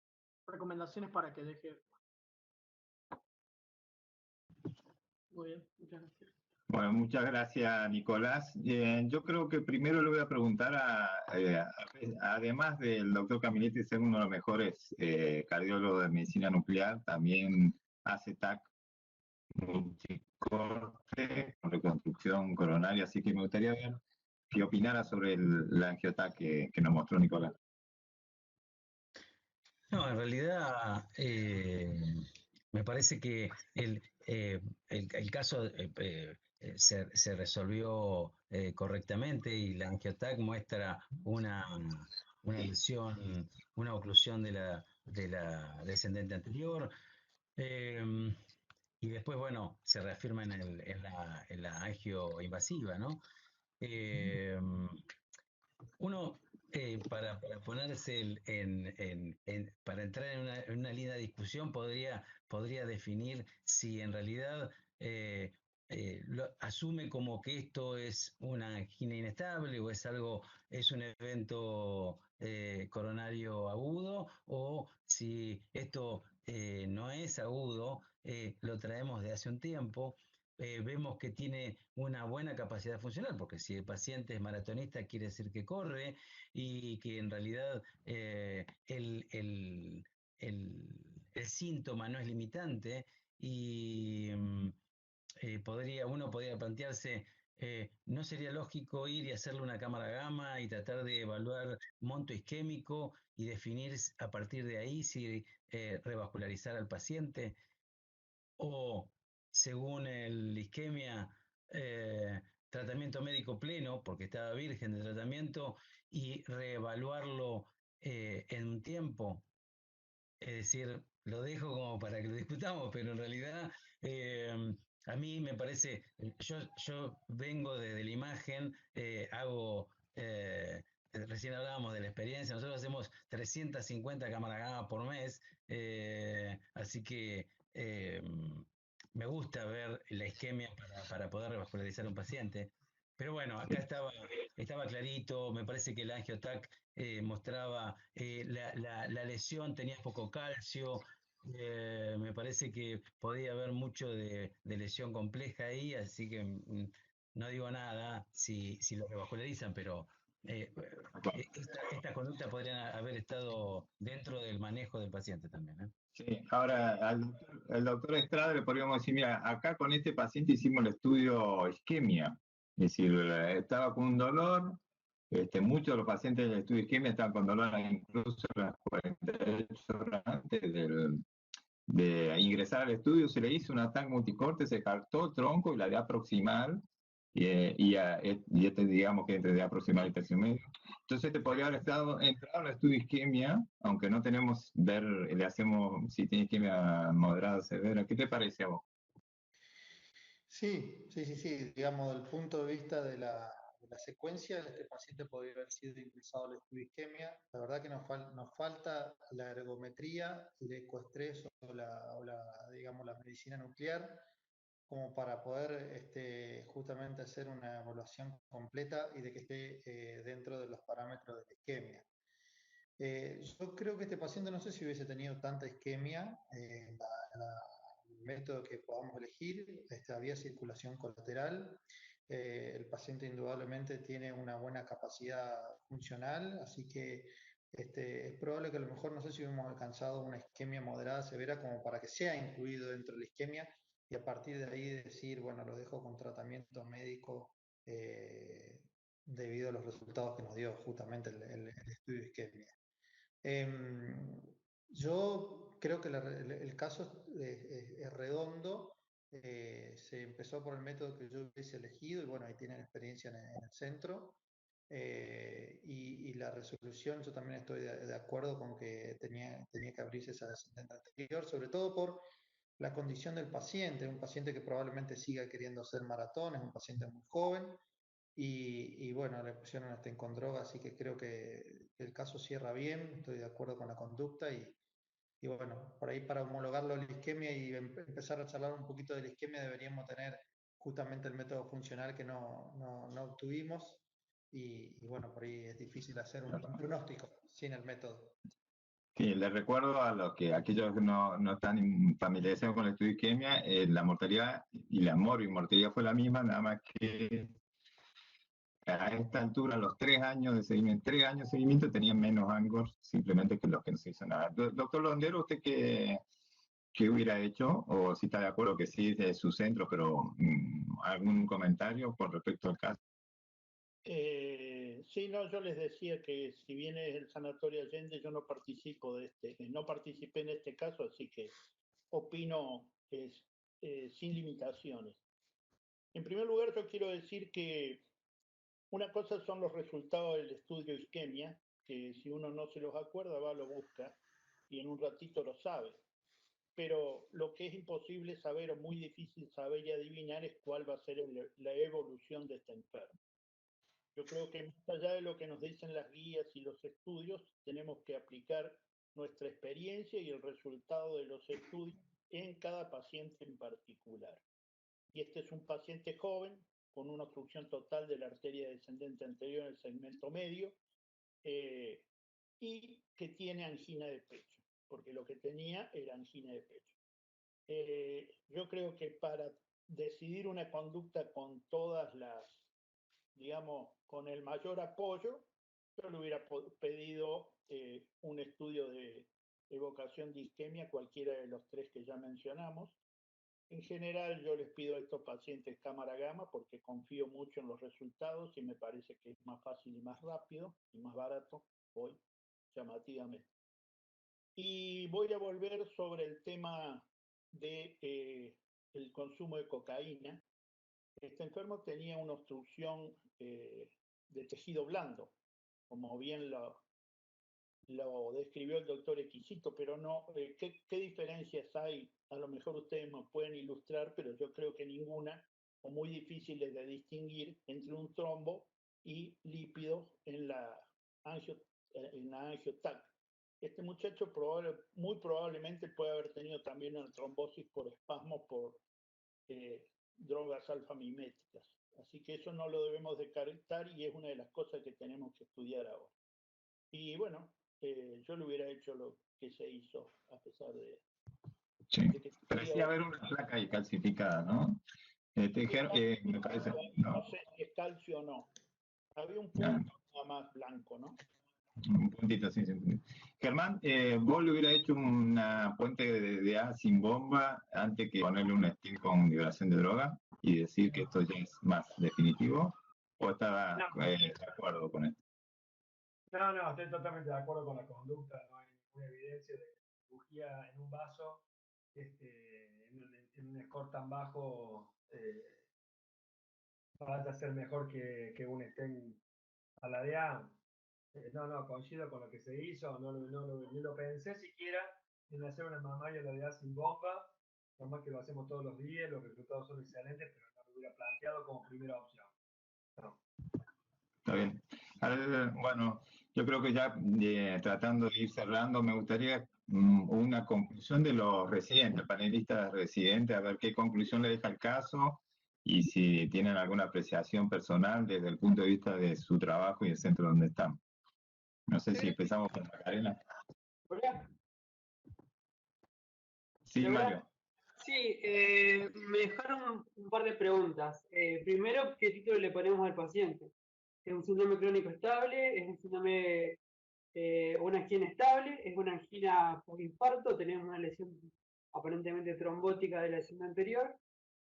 recomendaciones para que deje. Muy bien, muchas gracias.
Bueno, muchas gracias, Nicolás. Yo creo que primero le voy a preguntar además del doctor Caminetti, ser uno de los mejores cardiólogos de medicina nuclear, también hace TAC multicorte con reconstrucción coronaria, así que me gustaría ver qué opinara sobre la angioTAC que nos mostró Nicolás.
No, en realidad me parece que el caso se resolvió correctamente y la angioTAC muestra una lesión, una oclusión de la descendente anterior. Y después, bueno, se reafirma en la angio invasiva, ¿no? Uno, para ponerse para entrar en una línea de discusión, podría definir si en realidad asume como que esto es una angina inestable o es un evento coronario agudo, o si esto no es agudo, lo traemos de hace un tiempo. Vemos que tiene una buena capacidad funcional, porque si el paciente es maratonista quiere decir que corre y que en realidad el síntoma no es limitante y uno podría plantearse, ¿no sería lógico ir y hacerle una cámara gamma y tratar de evaluar monto isquémico y definir a partir de ahí si revascularizar al paciente? O, según el isquemia, tratamiento médico pleno, porque estaba virgen de tratamiento, y reevaluarlo en un tiempo. es decir, lo dejo como para que lo discutamos, pero en realidad a mí me parece, yo vengo de la imagen, hago, recién hablábamos de la experiencia, nosotros hacemos 350 cámaras gamma por mes, así que me gusta ver la isquemia para poder revascularizar a un paciente. Pero bueno, acá estaba clarito, me parece que el angiotac mostraba la lesión, tenía poco calcio, me parece que podía haber mucho de lesión compleja ahí, así que no digo nada si lo revascularizan, pero estas conductas podrían haber estado dentro del manejo del paciente también, ¿eh?
Sí, ahora al doctor Estrada le podríamos decir, mira, acá con este paciente hicimos el estudio isquemia, es decir, estaba con un dolor, muchos de los pacientes del estudio isquemia estaban con dolor incluso las 48 horas antes de ingresar al estudio, se le hizo un ataque multicorte, se captó el tronco y la diá proximal, y digamos que entre diá proximal y tercio medio. Entonces podría haber entrado al estudio de isquemia, aunque no tenemos le hacemos si tiene isquemia moderada, severa. ¿Qué te parece a vos?
Sí, sí, sí, sí. Digamos, desde el punto de vista de la secuencia, este paciente podría haber sido ingresado al estudio de isquemia. La verdad que nos falta la ergometría, el ecoestrés digamos, la medicina nuclear, como para poder justamente hacer una evaluación completa y de que esté dentro de los parámetros de la isquemia. Yo creo que este paciente, no sé si hubiese tenido tanta isquemia, el método que podamos elegir, había circulación colateral, el paciente indudablemente tiene una buena capacidad funcional, así que es probable que a lo mejor no sé si hemos alcanzado una isquemia moderada severa como para que sea incluido dentro de la isquemia y a partir de ahí decir, bueno, lo dejo con tratamiento médico debido a los resultados que nos dio justamente el estudio de isquemia. Yo creo que el caso es redondo. Se empezó por el método que yo hubiese elegido y bueno, ahí tienen experiencia en el centro. Y la resolución, yo también estoy de acuerdo con que tenía que abrirse esa descendente anterior, sobre todo por la condición del paciente, un paciente que probablemente siga queriendo hacer maratones, un paciente muy joven, y bueno, le pusieron con droga, así que creo que el caso cierra bien, estoy de acuerdo con la conducta y bueno, por ahí para homologarlo a la isquemia y empezar a charlar un poquito de la isquemia deberíamos tener justamente el método funcional que no obtuvimos y bueno, por ahí es difícil hacer un pronóstico sin el método.
Sí, les recuerdo aquellos que no están familiarizados con el estudio de isquemia, la mortalidad y la mortalidad fue la misma, nada más que a esta altura, los 3 años de seguimiento tenían menos ángulos simplemente que los que no se hizo nada. Doctor Londero, ¿usted qué hubiera hecho? O si está de acuerdo que sí, de su centro, pero ¿algún comentario con respecto al caso?
Sí, no, yo les decía que si bien es el Sanatorio Allende, yo no participé en este caso, así que opino sin limitaciones. En primer lugar, yo quiero decir que una cosa son los resultados del estudio de isquemia, que si uno no se los acuerda, va, lo busca y en un ratito lo sabe. Pero lo que es imposible saber o muy difícil saber y adivinar es cuál va a ser la evolución de este enfermo. Yo creo que más allá de lo que nos dicen las guías y los estudios, tenemos que aplicar nuestra experiencia y el resultado de los estudios en cada paciente en particular. Y este es un paciente joven con una obstrucción total de la arteria descendente anterior en el segmento medio y que tiene angina de pecho, porque lo que tenía era angina de pecho. Yo creo que para decidir una conducta con todas las, digamos, con el mayor apoyo, yo le hubiera pedido un estudio de evocación de isquemia, cualquiera de los 3 que ya mencionamos. En general, yo les pido a estos pacientes cámara gamma porque confío mucho en los resultados y me parece que es más fácil y más rápido y más barato hoy, llamativamente. Y voy a volver sobre el tema de el consumo de cocaína. Este enfermo tenía una obstrucción de tejido blando, como bien lo describió el doctor Exquisito, pero no, ¿qué diferencias hay? A lo mejor ustedes nos pueden ilustrar, pero yo creo que ninguna, o muy difíciles de distinguir entre un trombo y lípidos en la angioTAC. Este muchacho muy probablemente puede haber tenido también una trombosis por espasmo por drogas alfamiméticas. Así que eso no lo debemos descartar y es una de las cosas que tenemos que estudiar ahora. Y bueno, yo le hubiera hecho lo que se hizo, a pesar de...
Sí, parecía haber una placa ahí calcificada, ¿no? Me parece...
No sé si es calcio o no. Había un punto nada más blanco, ¿no?
Un puntito, sí, sí. Germán, vos le hubiera hecho una puente de DA sin bomba antes que ponerle un stent con liberación de droga y decir que esto ya es más definitivo, ¿o estaba de acuerdo con esto?
No, estoy totalmente de acuerdo con la conducta, no hay ninguna evidencia de cirugía en un vaso, en un score tan bajo, vaya a ser mejor que un stent a la DA. No, coincido con lo que se hizo, ni lo pensé siquiera en hacer una mamaria la DA sin bomba, nomás que lo hacemos todos los días, los resultados son excelentes, pero no lo hubiera planteado como primera opción. No.
Está bien. Bueno, yo creo que ya tratando de ir cerrando, me gustaría una conclusión de los residentes, panelistas residentes, a ver qué conclusión le deja el caso y si tienen alguna apreciación personal desde el punto de vista de su trabajo y el centro donde están. No sé si empezamos con Macarena.
¿Hola?
Sí, Mario.
Sí, me dejaron un par de preguntas. Primero, ¿qué título le ponemos al paciente? ¿Es un síndrome crónico estable? ¿Es un síndrome, una angina estable? ¿Es una angina por infarto? ¿Tenemos una lesión aparentemente trombótica de la lesión anterior?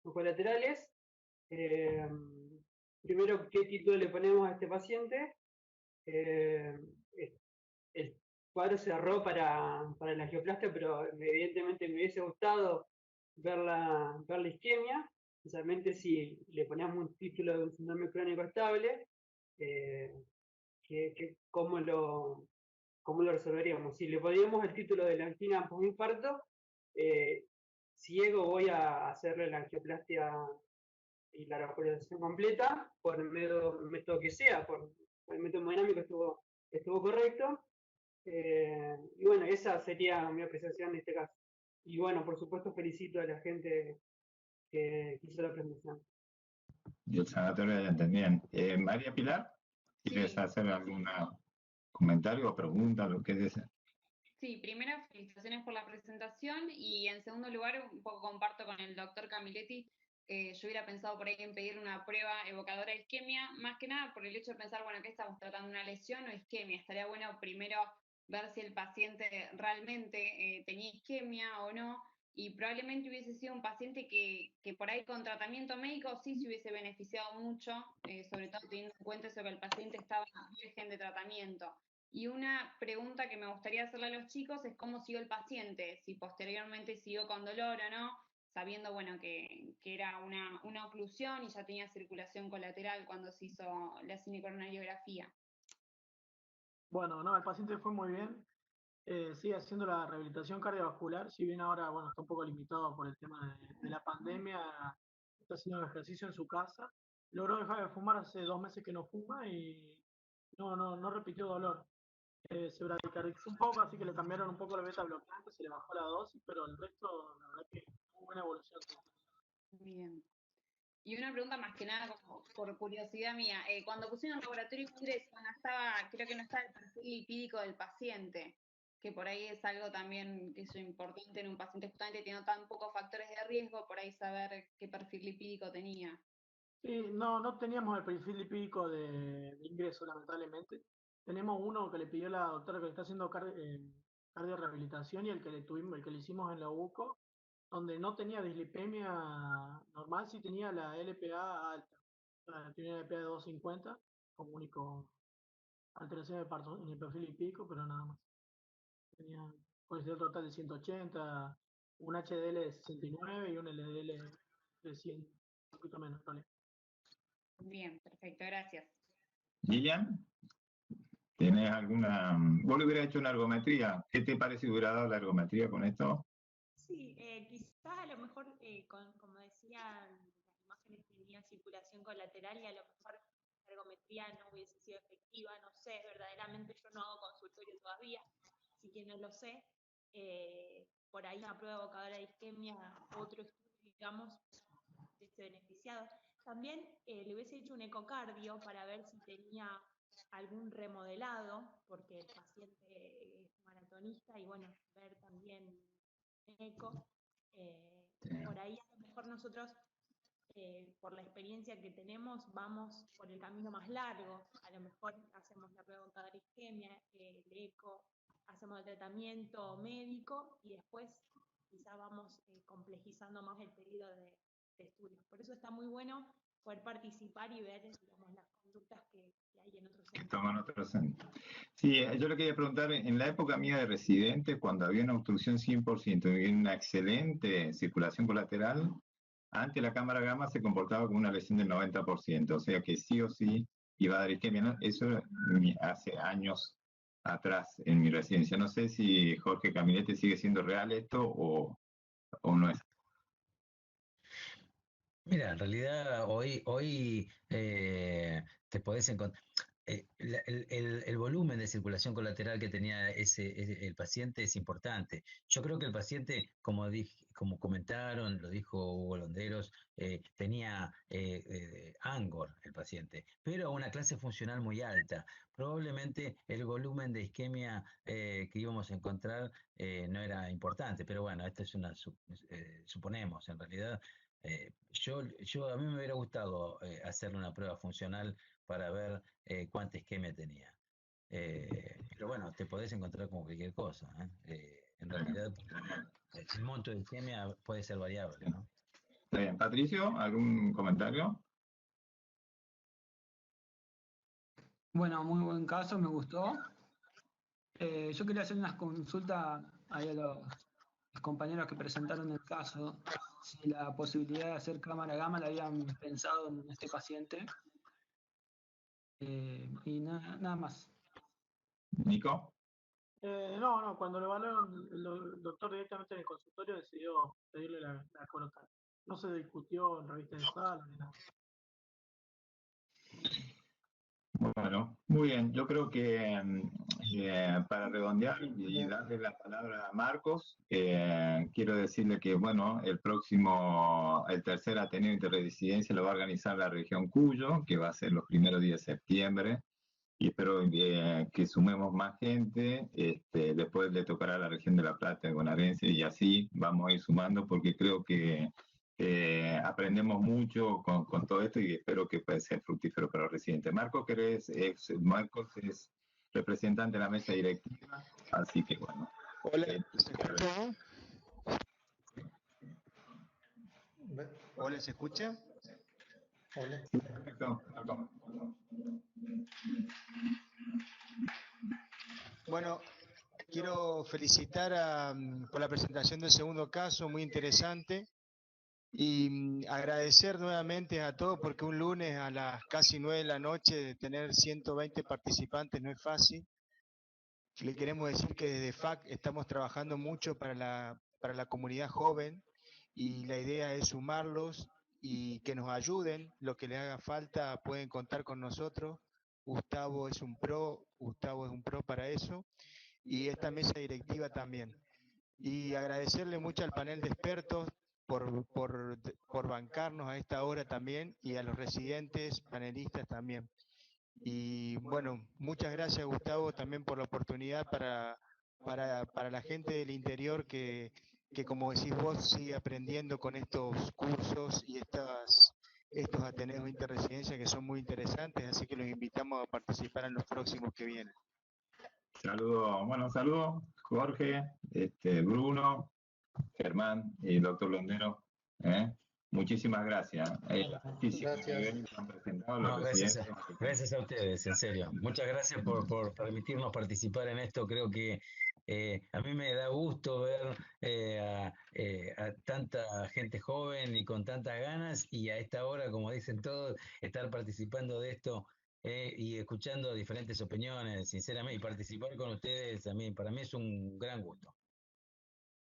¿Los colaterales? Primero, ¿qué título le ponemos a este paciente? El cuadro cerró para la angioplastia, pero evidentemente me hubiese gustado ver la isquemia, especialmente si le ponemos un título de un síndrome crónico estable, ¿cómo lo resolveríamos? Si le poníamos el título de la angina por infarto, ciego voy a hacerle la angioplastia y la revascularización completa por el método que sea, por el método hemodinámico estuvo correcto. Y bueno, esa sería mi apreciación en este caso. Y bueno, por supuesto felicito a la gente que hizo la presentación.
Y el sanatorio ya también. María Pilar, ¿quieres hacer algún comentario o pregunta, lo que desea?
Sí, primero felicitaciones por la presentación y en segundo lugar un poco comparto con el doctor Camiletti. Yo hubiera pensado por ahí en pedir una prueba evocadora de isquemia, más que nada por el hecho de pensar, bueno, ¿qué estamos tratando? ¿Una lesión o isquemia? Estaría bueno primero ver si el paciente realmente tenía isquemia o no, y probablemente hubiese sido un paciente que por ahí con tratamiento médico sí se hubiese beneficiado mucho, sobre todo teniendo en cuenta eso que el paciente estaba virgen de tratamiento. Y una pregunta que me gustaría hacerle a los chicos es cómo siguió el paciente, si posteriormente siguió con dolor o no, sabiendo, bueno, que era una oclusión y ya tenía circulación colateral cuando se hizo la cinecoronariografía.
Bueno, no, el paciente fue muy bien. Sigue haciendo la rehabilitación cardiovascular, si bien ahora, bueno, está un poco limitado por el tema de la pandemia, está haciendo ejercicio en su casa. Logró dejar de fumar hace 2 meses que no fuma y no repitió dolor. Se bradicardizó un poco, así que le cambiaron un poco la beta bloqueante, se le bajó la dosis, pero el resto, la verdad que muy buena evolución.
Bien. Y una pregunta más que nada como por curiosidad mía. Cuando pusieron el laboratorio ingreso, creo que no estaba el perfil lipídico del paciente, que por ahí es algo también que es importante en un paciente justamente teniendo tan pocos factores de riesgo, por ahí saber qué perfil lipídico tenía.
Sí, no teníamos el perfil lipídico de ingreso, lamentablemente. Tenemos uno que le pidió la doctora que le está haciendo cardiorehabilitación y el que le hicimos en la UCO, donde no tenía dislipemia normal, sí tenía la LPA alta. Tenía la LPA de 250, como único alteración en el perfil lipídico, pero nada más. Tenía colesterol total de 180, un HDL de 69 y un LDL de 100, un poquito menos, ¿vale?
Bien, perfecto, gracias.
Lilian. ¿Tenés alguna... ¿Vos le hubieras hecho una ergometría? ¿Qué te parece si hubiera dado la ergometría con esto?
Sí, quizás a lo mejor, como decían, las imágenes tenían circulación colateral y a lo mejor la ergometría no hubiese sido efectiva, no sé, verdaderamente yo no hago consultorio todavía, así que no lo sé. Por ahí una prueba evocadora de isquemia, otro estudio, digamos, beneficiado. También le hubiese hecho un ecocardio para ver si tenía algún remodelado, porque el paciente es maratonista y bueno, ver también eco. Por ahí a lo mejor nosotros, por la experiencia que tenemos, vamos por el camino más largo. A lo mejor hacemos la prueba evocadora de isquemia, el eco, hacemos el tratamiento médico y después quizá vamos complejizando más el periodo de estudios. Por eso está muy bueno poder participar y ver, digamos, las conductas que hay en otros centros.
Toman otros centros. Sí, yo le quería preguntar, en la época mía de residente, cuando había una obstrucción 100% y una excelente circulación colateral, antes la cámara gamma se comportaba como una lesión del 90%, o sea que sí o sí iba a dar isquemia, ¿no? Eso hace años atrás en mi residencia. No sé si Jorge Camilete sigue siendo real esto o no es.
Mira, en realidad hoy te podés encontrar. El volumen de circulación colateral que tenía el paciente es importante. Yo creo que el paciente, como comentaron, lo dijo Hugo Londeros, tenía ANGOR el paciente, pero a una clase funcional muy alta. Probablemente el volumen de isquemia que íbamos a encontrar no era importante, pero bueno, esto es suponemos, en realidad. A mí me hubiera gustado hacerle una prueba funcional para ver cuánta isquemia tenía. Pero bueno, te podés encontrar con cualquier cosa. En realidad, el monto de isquemia puede ser variable, ¿no?
Está bien. Patricio, ¿algún comentario?
Bueno, muy buen caso, me gustó. Yo quería hacer unas consultas ahí a los compañeros que presentaron el caso, si la posibilidad de hacer cámara gamma la habían pensado en este paciente. Y nada más.
Nico.
No, cuando lo evaluaron, el doctor directamente en el consultorio decidió pedirle la colocar. No se discutió en revista de sala ni nada.
Bueno, muy bien. Yo creo que para redondear y darle la palabra a Marcos, quiero decirle que, bueno, el tercer Ateneo Interresidencia lo va a organizar la región Cuyo, que va a ser los primeros días de septiembre, y espero que sumemos más gente. Después le tocará a la región de La Plata, bonaerense, y así vamos a ir sumando, porque creo que aprendemos mucho con todo esto y espero que pueda ser fructífero para los residentes. Marcos es representante de la mesa directiva, así que bueno.
Hola, ¿se escucha? Hola, ¿se escucha?
Hola.
Sí, perfecto.
Bueno, quiero felicitar por la presentación del segundo caso, muy interesante. Y agradecer nuevamente a todos porque un lunes a las casi 9 de la noche de tener 120 participantes no es fácil. Le queremos decir que desde FAC estamos trabajando mucho para la comunidad joven y la idea es sumarlos y que nos ayuden. Lo que les haga falta pueden contar con nosotros. Gustavo es un pro para eso y esta mesa directiva también. Y agradecerle mucho al panel de expertos por bancarnos a esta hora también y a los residentes, panelistas también. Y bueno, muchas gracias Gustavo también por la oportunidad para la gente del interior que como decís vos sigue aprendiendo con estos cursos y estos Ateneos de Interresidencia que son muy interesantes, así que los invitamos a participar en los próximos que vienen.
Saludos, Jorge, Bruno, Germán y el doctor Londero. Muchísimas gracias.
Gracias a ustedes, en serio. Muchas gracias por permitirnos participar en esto. Creo que a mí me da gusto ver a tanta gente joven y con tantas ganas y a esta hora, como dicen todos, estar participando de esto y escuchando diferentes opiniones, sinceramente, y participar con ustedes, para mí es un gran gusto.